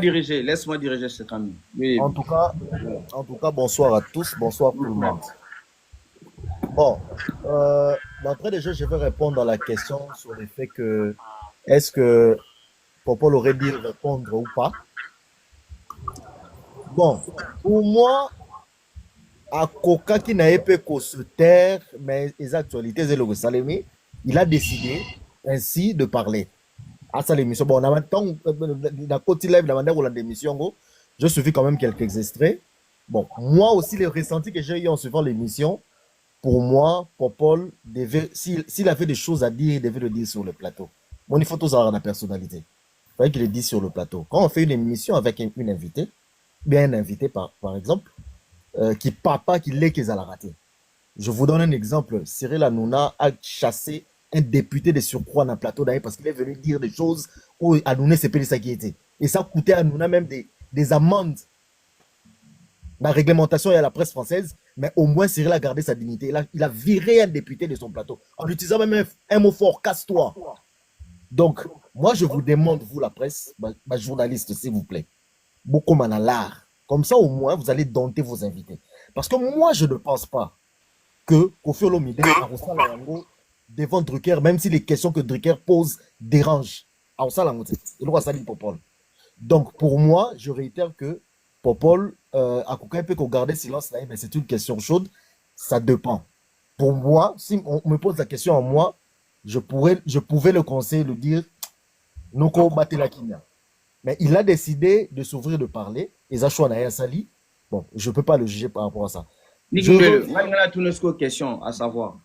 Speaker 2: diriger cet ami. Oui.
Speaker 6: En tout cas, bonsoir à tous, bonsoir tout le monde. Bon, d'entrée de jeu, je vais répondre à la question sur le fait que est-ce que Popol aurait dû répondre ou pas. Bon, pour moi, à Coca qui n'a pas qu'au se taire, mais les actualités, il a décidé ainsi de parler. À ça l'émission. Bon, on a maintenant la côté live, la manière où la démission, je suivi quand même quelques extraits. Bon, moi aussi, les ressentis que j'ai eu en suivant l'émission, pour moi, Popol devait, s'il avait des choses à dire, il devait le dire sur le plateau. Bon, il faut tous avoir la personnalité. Il fallait qu'il le dise sur le plateau. Quand on fait une émission avec une invitée, bien un invité par exemple, qui papa, qui l'est qu'ils a raté. Je vous donne un exemple. Cyril Hanouna a chassé un député de surcroît dans le plateau d'ailleurs parce qu'il est venu dire des choses où Hanouna s'est payé ça qui était. Et ça coûtait à Hanouna même des amendes. La réglementation et à la presse française, mais au moins Cyril a gardé sa dignité. Il a viré un député de son plateau en utilisant même un mot fort, casse-toi. Donc, moi je vous demande, vous la presse, ma journaliste s'il vous plaît, beaucoup à l'art. Comme ça au moins vous allez dompter vos invités. Parce que moi je ne pense pas que Kofi Olomide a reçu la langue devant Drucker, même si les questions que Drucker pose dérangent. Donc, pour moi, je réitère que Popol, à quelqu'un peut garder silence, mais c'est une question chaude, ça dépend. Pour moi, si on me pose la question à moi, je pouvais le conseiller, le dire, Noko Batelakina. Mais il a décidé de s'ouvrir, de parler, et Zachou Anaya Sali, bon, je ne peux pas le juger par rapport à ça.
Speaker 2: Question à savoir,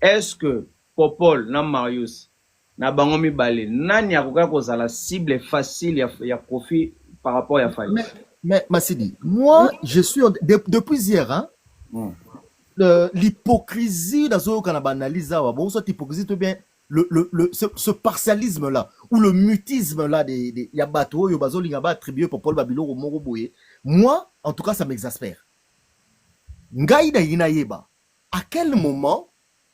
Speaker 2: est-ce que Popol, na Marius, na Bangomi Balé, nani akoka kozala cible facile ya Kofi par rapport à Fally?
Speaker 6: Mais Massidi, moi, je suis depuis hier, hein, l'hypocrisie dans ce analyse, bon, cette hypocrisie, tout bien, ce partialisme-là, ou le mutisme-là, il y a bateau, il y a bateau, il y a attribué pour Paul Babylon au Moroboye. Moi, en tout cas, ça m'exaspère. Ngaïda Yinayeba, à quel moment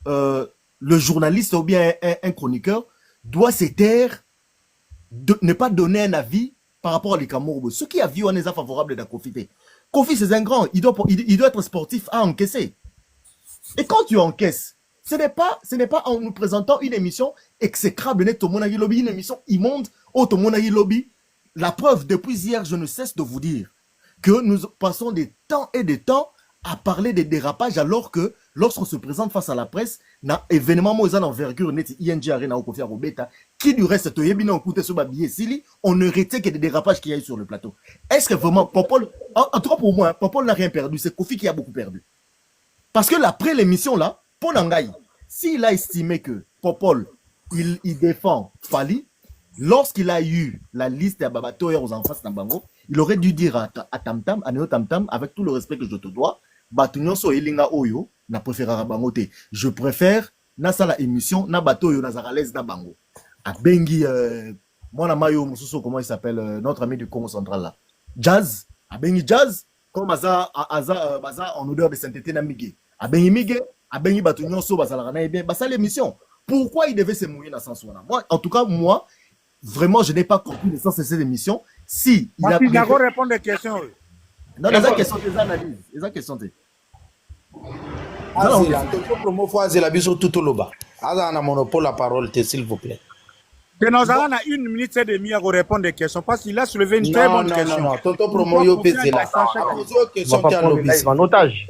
Speaker 6: le journaliste ou bien un chroniqueur doit se taire, ne pas donner un avis par rapport à l'Ikamorobo? Ce qui a vu, on est favorable de Kofi. Kofi, c'est un grand, il doit être sportif à encaisser. Et quand tu encaisses, ce n'est pas en nous présentant une émission exécrable, une émission immonde, lobby. La preuve, depuis hier, je ne cesse de vous dire que nous passons des temps et des temps à parler des dérapages, alors que lorsqu'on se présente face à la presse, na événement moza d'envergure net ING Arena au Kofi Robeta, qui du reste to yebina on coûte sur babillet sili, on ne retient que des dérapages qu'il y a eu sur le plateau. Est-ce que vraiment Popol, en tout cas pour moi, Popol n'a rien perdu, c'est Kofi qui a beaucoup perdu. Parce que après l'émission là, pour Nangaï, s'il a estimé que Popol il défend Fali, lorsqu'il a eu la liste des babatoyers aux enfants Nambango, il aurait dû dire à Tamtam, à Neo Tamtam, avec tout le respect que je te dois, Batunyon so elinga oyo, na préférera bangote. Je préfère, na sala émission, na batoyo, na zaralès, na bango. A Bengi, moi na mayo, Moussousso, comment il s'appelle, notre ami du Congo central là. Jazz, a Bengi Jazz, comme Aza en odeur de sainteté na Miguel. A Bengi Miguel, a Bengi Batunyon so, Basalarana, et bien, bah ça l'émission. Pourquoi il devait se mouiller dans ce sens-là? Moi, en tout cas, moi, vraiment, je n'ai pas compris le sens de cette émission. Si il a
Speaker 3: d'accord répondre des questions.
Speaker 6: Non, les questions des analyses, les questions des.
Speaker 8: Alors, promo fois la biso tout loba. Ada na monopole la parole, s'il vous plaît.
Speaker 3: Que nous allons à 1 minute et demie à répondre des questions parce qu'il a soulevé une très bonne question.
Speaker 8: Non, Toto promo yo pèse là. Question qui a lobby.
Speaker 7: En otage.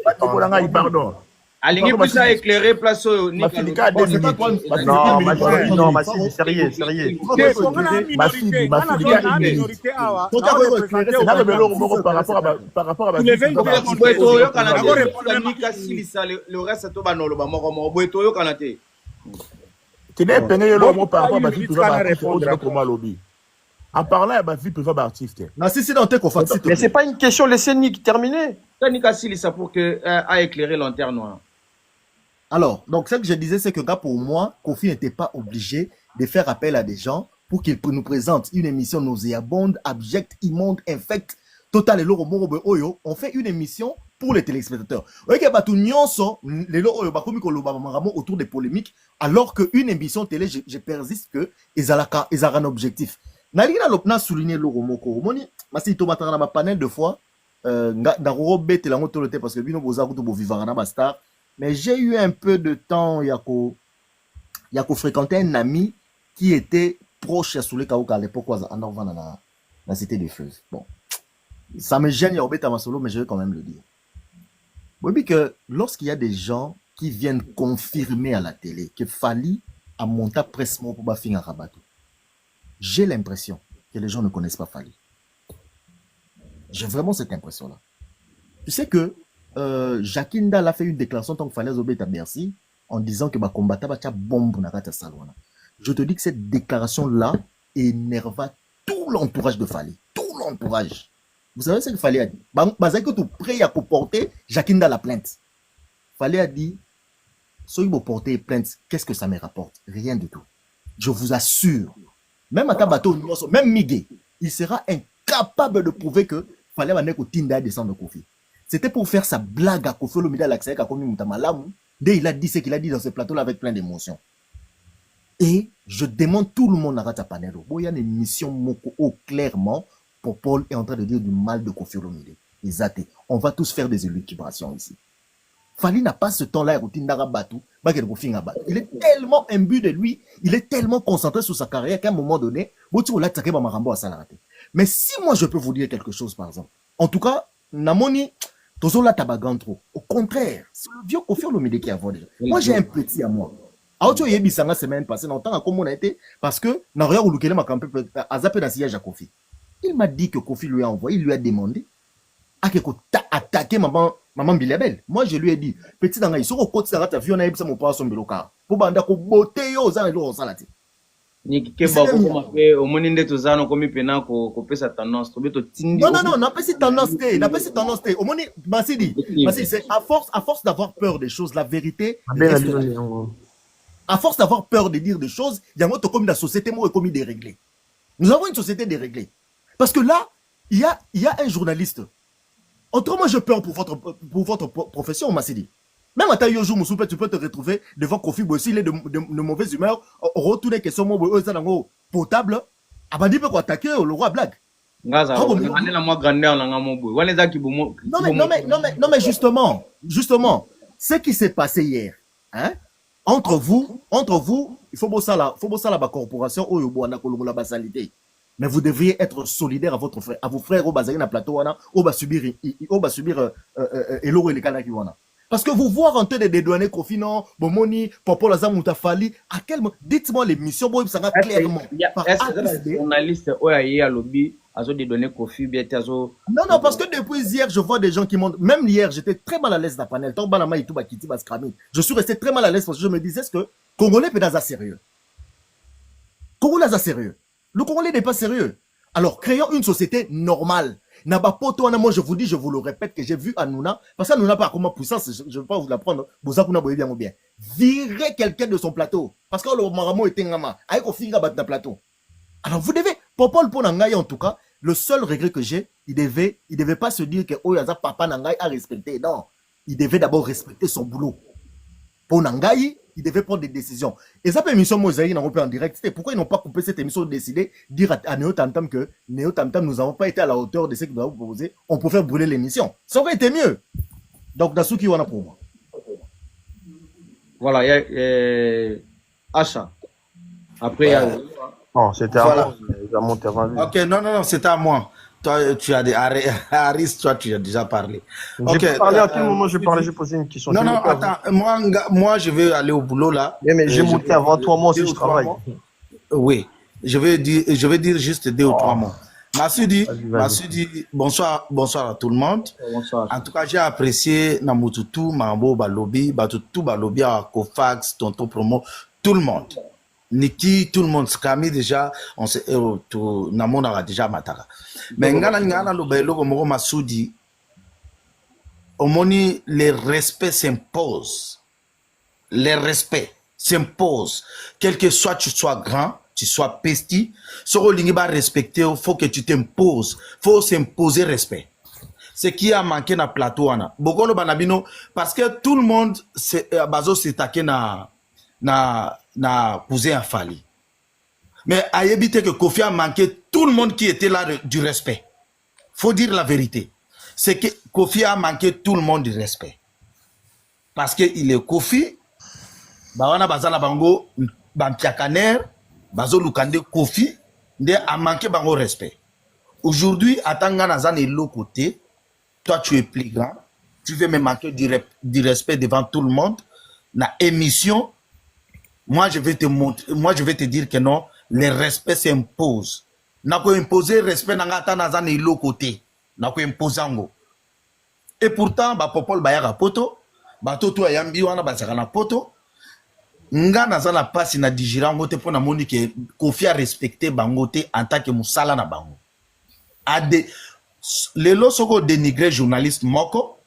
Speaker 1: Pardon.
Speaker 2: Aligné plus à éclairer place au
Speaker 1: Non, Massi, sérieux. Par rapport à
Speaker 2: le reste to banolo ba moko mo boeto yo kanate.
Speaker 1: Tenez pené le mot par rapport à Massi pour lobby. En parlant à Massi pour faire artiste.
Speaker 6: Non, si dans tes confats.
Speaker 7: Mais c'est pas une question, laissez Nick terminer.
Speaker 2: Nick Assili ça pour que à éclairer lanterne noire.
Speaker 6: Alors, donc ce que je disais, c'est que pour moi, Kofi n'était pas obligé de faire appel à des gens pour qu'ils nous présentent une émission nauséabonde, abjecte, immonde, infecte, totale et l'oro oyo. On fait une émission pour les téléspectateurs. Autour des polémiques, alors qu'une émission télé, je persiste que ils ont un objectif. Nalina lopna souligné l'oro moko. Moni, masi tomatana ma panel de fois, parce que bino bozaku to bo vivara na star. Mais j'ai eu un peu de temps, Yako fréquenté un ami qui était proche à Soule Kaouka à l'époque, en Orvan, dans la cité des Fleuves. Bon, ça me gêne, Yobeta Masolo, mais je vais quand même le dire. Vous voyez que lorsqu'il y a des gens qui viennent confirmer à la télé que Fali a monté pressement pour finir à Rabatou, j'ai l'impression que les gens ne connaissent pas Fali. J'ai vraiment cette impression-là. Tu sais que Jacques Ndal a fait une déclaration tant qu'il fallait obéir à Bercy en disant que ma combattant va bombe na kata salwana. Je te dis que cette déclaration-là énerva tout l'entourage de Fali. Tout l'entourage. Vous savez ce qu'il fallait dire? Bazai que tout prêt à porter Jacques Ndal la plainte. Fallait a dit, si vous portez plainte, qu'est-ce que ça me rapporte? Rien du tout. Je vous assure. Même à Tabato, même Miguel, il sera incapable de prouver que fallait va neko Tinda descendre de Kofi. C'était pour faire sa blague à Kofi Olomide à l'accès à Kofi Moutamalamu. Dès il a dit ce qu'il a dit dans ce plateau-là avec plein d'émotions. Et je demande tout le monde à Rata Panelo. Bon, il y a une émission moko clairement, Popol est en train de dire du mal de Kofi Olomide. Les athées. On va tous faire des élucubrations ici. Fali n'a pas ce temps-là, il est tellement imbu de lui, il est tellement concentré sur sa carrière qu'à un moment donné, mais si moi je peux vous dire quelque chose par exemple, en tout cas, Namoni, Tozola Tabagantro. Au contraire, c'est le vieux Kofi Olomide qui a vendu. Moi, j'ai un petit à moi. Aocho Yebi Sanga semaine passée, longtemps comme on a été, parce que Naria Oulukele m'a campé à zapper dans siège à Kofi. Il m'a dit que Kofi lui a envoyé, il lui a demandé à attaquer maman Bilabel. Moi, je lui ai dit, petit dans il sera au côté de la vie, on a eu mon poisson beloka. Pour banda ko beauté yo, ça et l'eau salati.
Speaker 2: Niki keba kokoma pe omoni nde tozana komi pena ko pesa tendance to beto tindi.
Speaker 6: Non, n'a pas cette tendance, n'a pas cette tendance. Au moins, Massidi, c'est à force d'avoir peur des choses, la vérité. À force d'avoir peur de dire des choses, il y a un autre comme la société, moi, comme déréglée. Nous avons une société déréglée. Parce que là, il y a un journaliste. Autrement, je peur pour votre profession, Massidi. Même à ta jour, tu peux te retrouver devant Kofi Boy, il est de mauvaise humeur, retourner des questions, potable, Abadi peut attaquer le roi blague. Non mais justement, ce qui s'est passé hier, hein, entre vous, il faut bosser la corporation mais vous devriez être solidaire à votre frère, à vos frères au Bazari na plateau, au bas subir Eloro et les Kanaki. Parce que vous voir en train de dédouaner Kofi, non, Bomoni, Popo Lazam Moutafali, à quel moment, dites-moi l'émission, bon, ça va clairement.
Speaker 2: Est-ce que les journalistes ont à lobby, à dédouaner Kofi, bien
Speaker 6: Non, parce que depuis hier, je vois des gens qui montent, même hier, j'étais très mal à l'aise dans le panel, je suis resté très mal à l'aise parce que je me disais, est-ce que Congolais peut être sérieux? Congolais est sérieux. Le Congolais n'est pas sérieux. Alors, créons une société normale. Moi, je vous dis, je vous le répète, que j'ai vu Anouna, parce qu'Anouna pas comment puissance, je ne vais pas vous l'apprendre. Bien. Virez quelqu'un de son plateau. Parce que le maramo est un avec au fil de plateau. Alors, vous devez, Popol pour Nangaï, en tout cas, le seul regret que j'ai, il devait pas se dire que Oyaza Papa Nangaï a respecté. Non. Il devait d'abord respecter son boulot. Pour Nangaï, il devait prendre des décisions. Et ça peut émission Mosaïque en direct. C'était pourquoi ils n'ont pas coupé cette émission de décider, dire à Néo Tamtam que Néo Tamtam, nous n'avons pas été à la hauteur de ce que nous avons proposé. On peut faire brûler l'émission. Ça aurait été mieux. Donc, Dasuki Wana pour moi.
Speaker 2: Voilà, il y a Acha. Après, il y a.
Speaker 7: Non, c'était à moi.
Speaker 8: Ok, non, c'était à moi. Toi, tu as des Harris, toi, tu as déjà parlé.
Speaker 7: J'ai parlé à quel moment j'ai posé une question.
Speaker 8: Non, attends, moi, je vais aller au boulot là.
Speaker 7: Mais j'ai monté avant toi, moi aussi, je travaille.
Speaker 8: Oui, je vais dire juste 2 ou 3 mots. Masudi, bonsoir à tout le monde.
Speaker 2: Bonsoir.
Speaker 8: En tout cas, j'ai apprécié Namututu, Mambo, Balobi, Batutu, Balobi, Kofax, Tonton Promo, tout le monde. Niki, tout le monde, Skami déjà, on sait, Namon a déjà Matara. Mais ngana lo bailo comme Masudi, omoni le respect s'impose. Le respect s'impose. Quel que soit tu sois grand, tu sois petit, soro lingi ba respecter, faut que tu t'imposes. Faut s'imposer respect. Ce qui a manqué na plateau ana. Bokolo banabino parce que tout le monde bazo s'attaquer na cousin Afali. Mais à éviter que Kofi a manqué tout le monde qui était là du respect. Faut dire la vérité. C'est que Kofi a manqué tout le monde du respect. Parce qu'il est Kofi, Bawana Bazana Bango, Bampiakaner, Bazo Lukande Kofi, a manqué Bango respect. Aujourd'hui, Atanga Nazan est l'autre côté, toi tu es plus grand, tu veux me manquer du respect devant tout le monde, na émission. Moi, je vais te dire que non, le respect s'impose. N'a pas imposer respect dans l'autre côté. N'a pas imposer. Et pourtant, Popol Bayara Poto, Toto Ayambi wana Bazarana Poto, nga nazana pasi na digira ngote pour na moni que Kofi a respecté bangote en tant que musala na bango. Les lorsqu'on dénigre journaliste moko,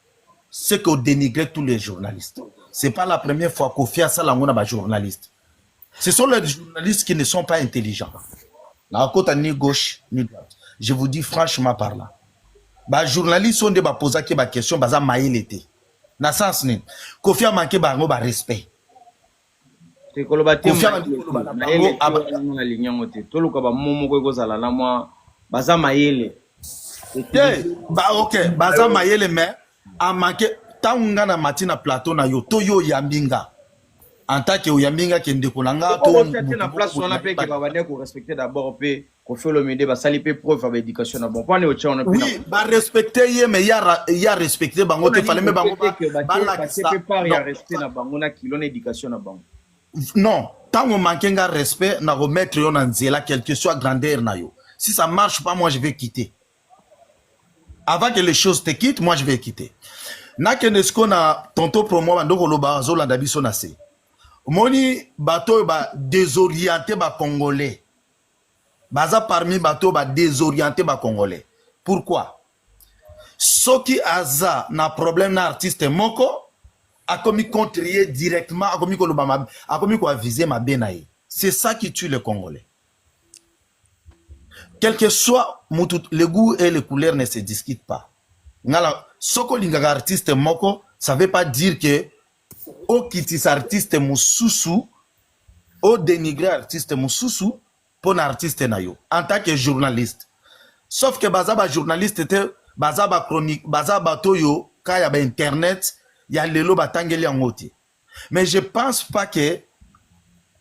Speaker 8: c'est qu'on dénigre tous les journalistes. C'est pas la première fois qu'on fait ça là on a journaliste. Ce sont les journalistes qui ne sont pas intelligents. La côté ni gauche ni droite. Je vous dis franchement par là. Les journalistes sont des poser des questions baza maïl était. Na sens ni. Kofi a manqué bango ba respect.
Speaker 2: C'est kolobati na ele na lignango te. Tolo ka ba momo ko kozala na moi baza maïl.
Speaker 8: Ok, baza maïl mais a manqué tanga na matina plateau na yo toyo yambinga. En tant que Oyambinga qui est décollanga,
Speaker 2: la place on a fait que Babane qu'on respecter d'abord pe qu'on fait le média, bah ça lui preuve avec éducation d'abord. Pas ne on a
Speaker 8: oui, bah respecter mais il y a respecter bango te fallait me bango
Speaker 2: ba la c'est pas il y a respect na bango na kilo na éducation na bango.
Speaker 8: Non, tant on manque un respect na remettre yon en zela quel que soit grandeur na yo. Si ça marche pas moi je vais quitter. Avant que les choses te quittent, moi je vais quitter. Na kenesko na tonto promo bandoko loba zola dabiso na se. Moni bateau ba désorienté ba congolais. Baza parmi bateau ba désorienté ba congolais. Pourquoi? Soki aza na problème na artiste moko a commis contrier directement a commis kolobama a commis quoi viser ma benaï. C'est ça qui tue les Congolais. Quel que soit le goût et les couleurs ne se discutent pas. Ngala soko lingaga artiste moko, ça veut pas dire que o kitis artiste mususu o dénigrer artiste mususu pour un artiste nayo en tant que journaliste. Sauf que bazaba journaliste était bazaba chronique, bazaba toyo kaya ba internet ya lelo batangeli ngoti. Mais je pense pas que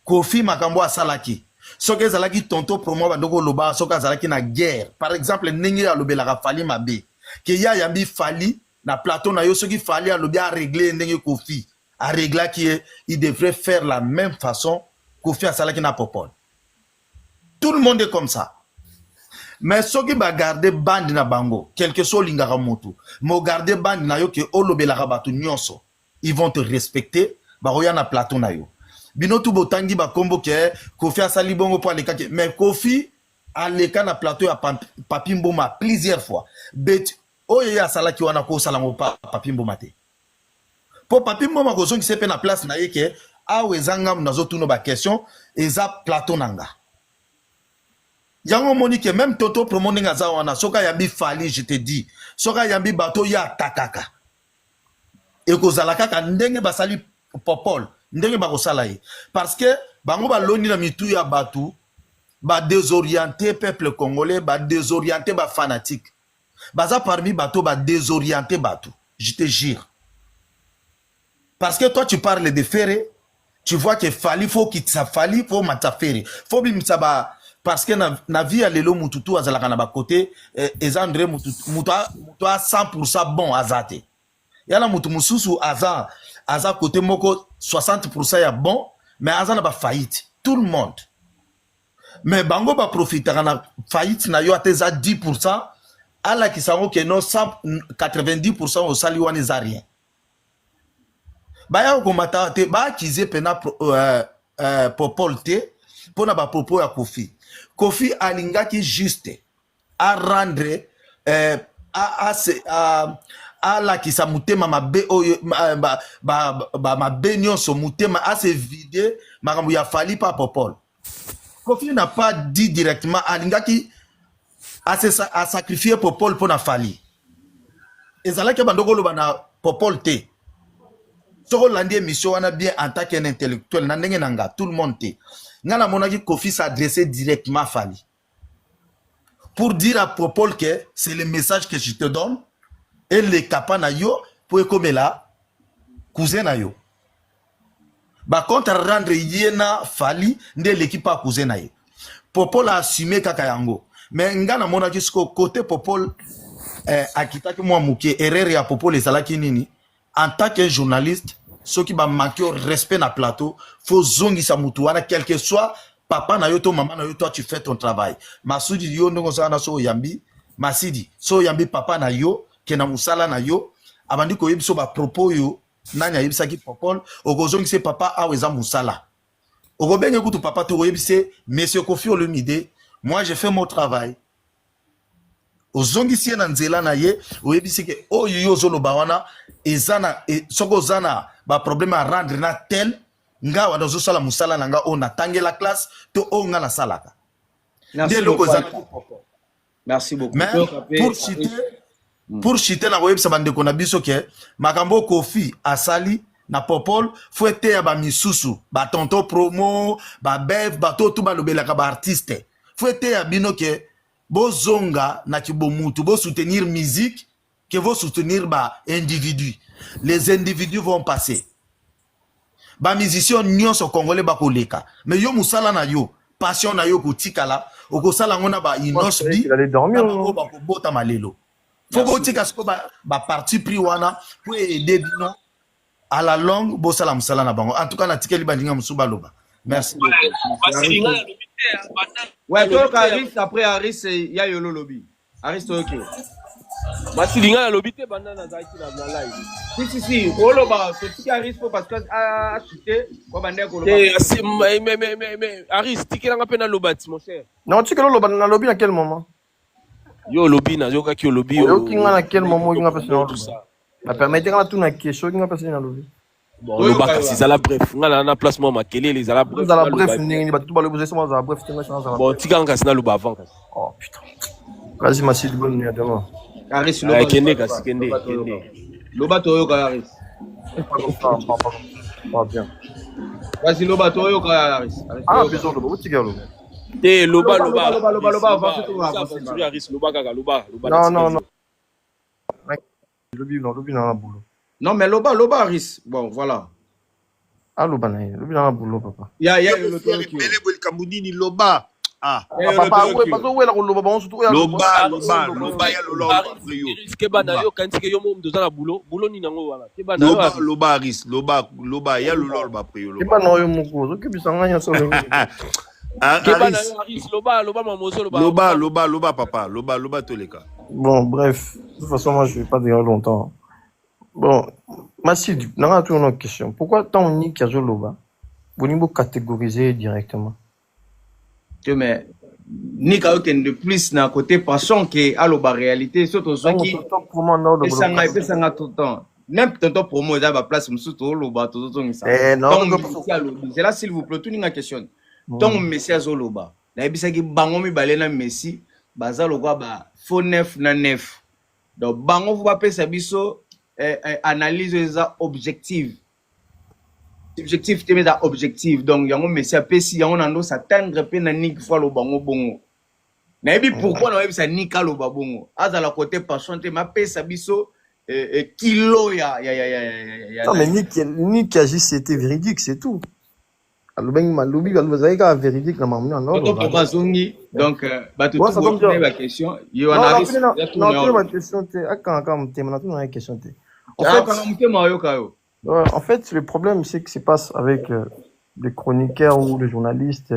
Speaker 8: Kofi Makambo asalaki. Soki ezalaki tonto promo bandoko loba soki azalaki na guerre. Par exemple, ndenge alobelaka fali mabe. Ke ya yambi fali na plateau na yo soki fali alobi a régler ndenge Kofi. A régler qui il devrait faire la même façon Kofi asalaki na Popol. Tout le monde est comme ça. Mais soki ba garder bande na bango, quelque chose lingaka moto. Mo garder bande na yo ke olobelaka batu nyonso. Ils vont te respecter, ba roya na plateau na yo. Bino tout botangi ba kombo ke Kofi asali bongo po aleka ke mais Kofi aleka na plateau ya Papi Mboma plusieurs fois. Bet oye ya sala ki wana ko sala ngo Papi Mboma te. Po Papi Mboma ko zongi sepe na place na ye ke awe zanga nazo tuno ba question eza plateau nanga. Yango monique même Toto promoting aza wana soka yambi fali je te dis. Soka yambi bato ya takaka. E ko zala kaka ndenge basali Popol. Ndenge bakosala ye parce que bango baloni na mitu ya batu ba désorienter peuple congolais ba désorienter ba fanatique baza parmi bato ba désorienter batu je te jure parce que toi tu parles de Ferré tu vois que fali faut qu'il ça fali faut matafere faut bimisa ba parce que na vie ya lelo mututu azalaka na ba côté ezandre mututu 100% bon azate yana mutu mususu aza côté moko 60% ya bon mais aza na ba faillite tout le monde mais bango ba profitera na faillite na yo ateza 10% ala kisango ke no 90% au sali wana za rien ba ya ko mata te ba kize pena Popol te pona ba propos ya Kofi alingaki juste à rendre ala kisa mutema mabe oyo mabe nyonso mutema a se vider makambo ya fali pa Popol. Kofi n'a pas dit directement alingaki a sacrifier Popol pour na fali. Ezalaki bandoko loba na Popol te. Soko landi émission wana bien en tant qu'un intellectuel na ndenge nanga tout le monde te. Ngana monaki Kofi s'adresser directement à Fali. Pour dire à Popol que c'est le message que je te donne. Et les capas na yo pour comme là cousin na yo ba contre rendre yena Fali nde l'équipe a cousin na ye Popol a assumé kaka yango mais ngana mona kisko côté Popol akitaki moi muke erreur ya Popol ezalaki nini en tant que journaliste ceux qui ba manquer au respect na plateau faut zongi sa mutu wana quel que soit papa na yo to maman na yo toi tu fais ton travail Masudi yo ndongo sana so yambi Masidi so yambi papa na yo kena musala na yo abandi ko yebiso ba propos yo nanya yebisa ki Popol okozongi se papa aweza musala okobenge kutu papa to yebise monsieur Kofi Olomide moi j'ai fait mon travail ozongi si na nzela na ye oyebisi ke oyo yo zolo bawana ezana soko zana ba problème à rendre na tel nga wa dozo sala musala nanga on atangé la classe to o nga la salaka
Speaker 2: merci beaucoup
Speaker 8: mais pour citer na web sabande ko na biso ke makambo Kofi asali na Popol faut être ba misusu ba tonto promo ba bev ba to ba lobela ka ba artiste faut être bino ke bozonga na kibomutu bo soutenir musique que vous soutenir ba individu les individus vont passer ba musicien nyonso congolais ba koleka mais yo musala na yo passion na yo ko tikala okosala ngona ba inosbi
Speaker 7: il allait dormir
Speaker 8: ba ko bota malelo faut que tu ba parti pris wana pour aider bino à la longue bo sala musala na bango en tout cas na tikeli bandinga musuba loba merci
Speaker 2: ouais donc Aris après Aris il y a Yolo lobby Aris ok
Speaker 9: Masilinga na lobité banana zaki na live.
Speaker 2: Si, oloba, c'est qui Aris parce que a chuté, quoi bande ko loba.
Speaker 9: Mais Aris, tikela nga pena lobati mon cher.
Speaker 7: Non, tu sais que le lobby, na lobby à quel moment?
Speaker 9: Yo lobby na yo kaki lobby.
Speaker 7: Yo kinga na quel moment kinga pesi na lobby. Na permettre nga tout na question kinga pesi na lobby.
Speaker 9: Bon, loba kasi zala bref, nga na place moi makele les zala bref.
Speaker 7: Zala bref ndenge ni batu ba lobo zesa zala bref tinga chance zala.
Speaker 9: Bon, tika nga kasi na loba avant kasi.
Speaker 7: Oh putain. Vas-y Massy bonne nuit à demain.
Speaker 2: Aris loba.
Speaker 9: Kende kasi kende.
Speaker 2: Loba toyo ka Aris.
Speaker 7: Pas bien.
Speaker 2: Vas-y loba toyo ka Aris.
Speaker 7: Ah, besoin de lobo tika lobo.
Speaker 9: Te loba
Speaker 7: Non. Lobby dans la boulot.
Speaker 2: Non mais loba Aris. Bon voilà.
Speaker 7: Ah loba na lobby dans la boulot papa.
Speaker 2: Ya
Speaker 5: le Tokyo. Bele bol kamudini loba. Ah.
Speaker 7: Papa ouais parce que ouais la loba bon surtout
Speaker 5: loba ya loba.
Speaker 9: Keba na yo kanti ke yo mo mdoza na boulot ni nango wana. Keba na yo
Speaker 5: loba Aris loba ya loba priyo loba.
Speaker 7: Keba na yo moko ke bisanga nya so.
Speaker 9: Keba na yo Aris loba mamozo
Speaker 5: loba papa loba toleka.
Speaker 7: Bon bref, de toute façon moi je vais pas dire longtemps. Bon, Massy, on a toujours une question. Pourquoi tant on dit qu'il y a Loba? Vous n'avez pas catégoriser directement.
Speaker 2: Mais ni de plus na côté passion que à Loba réalité surtout ceux qui ça n'a tout le temps. N'importe quoi pour moi il y a place surtout Loba tout ça. C'est là s'il vous plaît tout une question. Donc Messi Zoloba. Na bisa ki bango mi balena Messi baza lokwa ba faux neuf na neuf. Donc bango vous pas pesa biso analyse ça objective mais objectif donc yango Messi apesi yango nando s'atteindre pe na nik fois lo bango bongo na yebi pourquoi na yebi sa nika lo babongo aza la côté passion te ma pesa biso kilo ya
Speaker 7: non mais nik agit c'était véridique c'est tout alors ben malobi vous avez qu'à véridique na mamuna non
Speaker 2: donc ba tout la question yo analyse
Speaker 7: non ma question te akanga te na tout na question te. En fait, le problème, c'est que se passe avec les chroniqueurs ou les journalistes,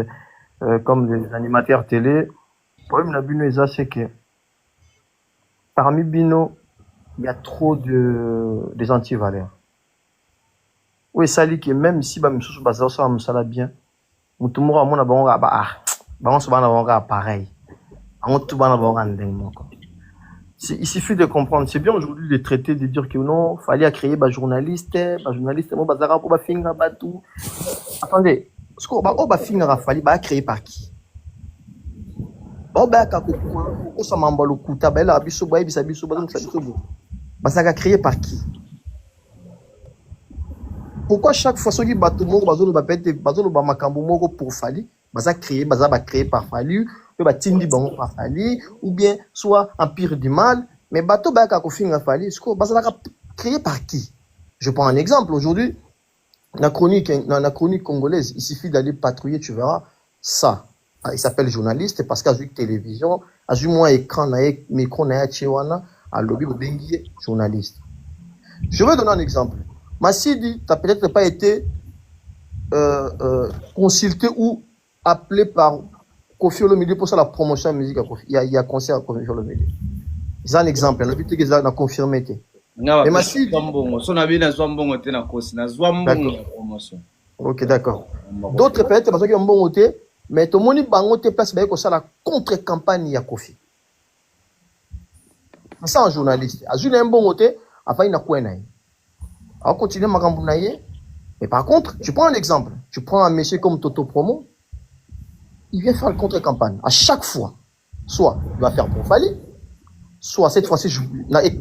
Speaker 7: comme les animateurs télé. Le problème de la Bino, c'est que parmi Bino, il y a trop des antivaleurs. Oui, ça dit que même si bah monsieur bazar ça me sala bien, mutumura à mon abonga on se va pareil. On tout va avoir il suffit de comprendre. C'est bien aujourd'hui de traiter, de dire que non, fallait créer des journalistes, moi bazara pour finga batou. Attendez, ce qu'on va finga fallait créer par qui? Bah kako ça m'emballe au coup tabela biso ba bisa biso ba ça créé par qui? Pourquoi chaque fois que bateau moko bazolo ba pete bazolo ba makambo moko pour fali baza créé par Fali tindi bango par Fali ou bien soit empire du mal mais bateau ba ka ko finga Fali sko baza créé par qui? Je prends un exemple aujourd'hui la chronique congolaise, il suffit d'aller patrouiller, tu verras ça. Il s'appelle journaliste parce qu'à une télévision, à une moins écran micro na chewana à lobby bengi journaliste. Je vais donner un exemple. Massidi, tu n'as peut-être pas été consulté ou appelé par Kofi Olomide pour ça la promotion de musique à Kofi. Il y a concert à Kofi Olomide. C'est un exemple. On a vu que ça a confirmé.
Speaker 2: Mais
Speaker 7: Massidi. Ok, d'accord. D'autres peut-être parce qu'ils ont bon côté, mais tout le monde bango te place avec ça la contre-campagne à Kofi. C'est ça un journaliste. A un bon côté, après il a quoi naï. On continue ma campagne. Mais par contre, tu prends un exemple. Tu prends un monsieur comme Toto Promo, il vient faire le contre-campagne. À chaque fois, soit il va faire pour Fali, soit cette fois-ci,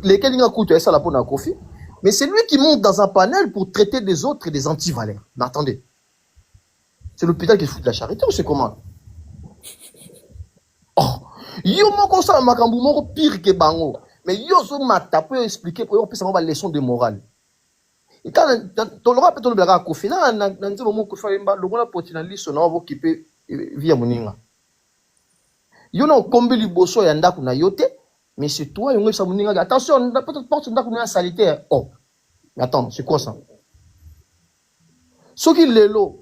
Speaker 7: lesquels il a coûté ça la peau à Kofi. Mais c'est lui qui monte dans un panel pour traiter des autres et des anti-valeurs. Mais attendez. C'est l'hôpital qui fout de la charité ou c'est comment? Oh, yo moko ça makambu moko pire que bango. Mais yo zo mata peut expliquer pour yo ça va leçon de morale. Et quand ton l'aura peut-on le à Kofi na nzebo moko fa mba le gona potinaliste na va occuper via moninga. Yo na kombi liboso ya ndaku na yote, mais c'est toi yo ngisa moninga. Attention, peut-être porte ndaku na sanitaire. Oh. Mais attends, c'est quoi ça? Ce qui lelo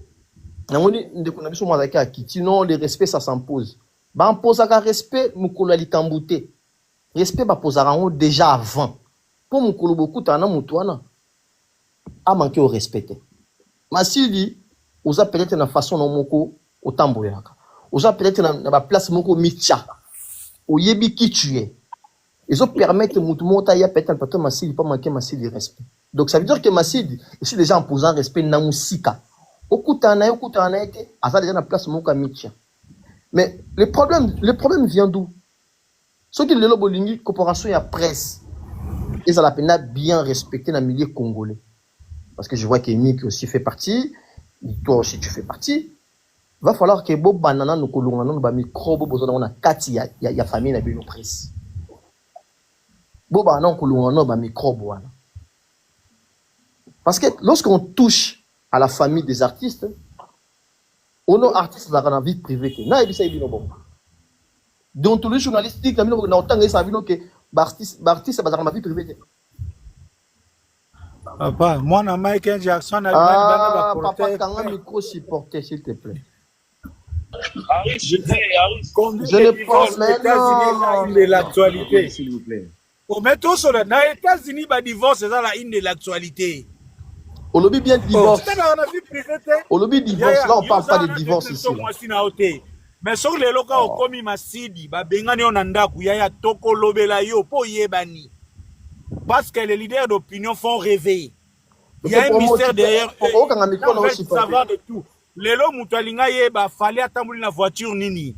Speaker 7: non, le respect, ça s'impose. Bah, on pose un respect, nous collons les camboutés. respect bapozaka yango déjà avant po mokolo bokutana na moto wana amanke au respect te. Masili oza peut-être na façon na moko otambolelaka, oza peut-être na ba place moko mitia oyebi qui tu es. Ils ont permettre mutu mota ya peut-être pas Masili pas manquer Masili respect. Donc ça veut dire que Masili ici déjà en posant respect na musika okutana ete aza déjà na place moko mitia. Mais le problème vient d'où? Ceux qui le bolingi corporation et la presse, ils ont la peine bien respecter dans le milieu congolais. Parce que je vois que Nick aussi fait partie, toi aussi tu fais partie. Va falloir que Bob Banana nous colons dans microbe besoin on a kati ya famille na bino presse. Bob Banana colons dans microbe wana. Parce que lorsqu'on touche à la famille des artistes, on a artistes dans la vie privée que na ebisa bino bon. Donc tous les journalistes na bino na otanga ça bino que artiste bazaka ma vie privée.
Speaker 3: Papa, moi, na Michael Jackson,
Speaker 7: papa, quand un micro supporter, s'il te plaît.
Speaker 3: Je
Speaker 7: ne pense
Speaker 3: maintenant
Speaker 2: Non,
Speaker 3: de l'actualité.
Speaker 2: s'il vous plaît.
Speaker 3: Au métro sur les États-Unis, le divorce, c'est la une de l'actualité.
Speaker 7: On lobby bien divorce.
Speaker 3: On
Speaker 7: lobby divorce, là on parle pas de divorce ici.
Speaker 3: Mais sur les locaux, comme Masidi, Bengani Onanda, Kuyaya, Toko Lobela Yo, Po Yebani. Parce que les leaders d'opinion font rêver. Il y a un mystère derrière eux. On veut savoir de tout. Les lots Moutalinga Yeba, fallait attendre la voiture Nini.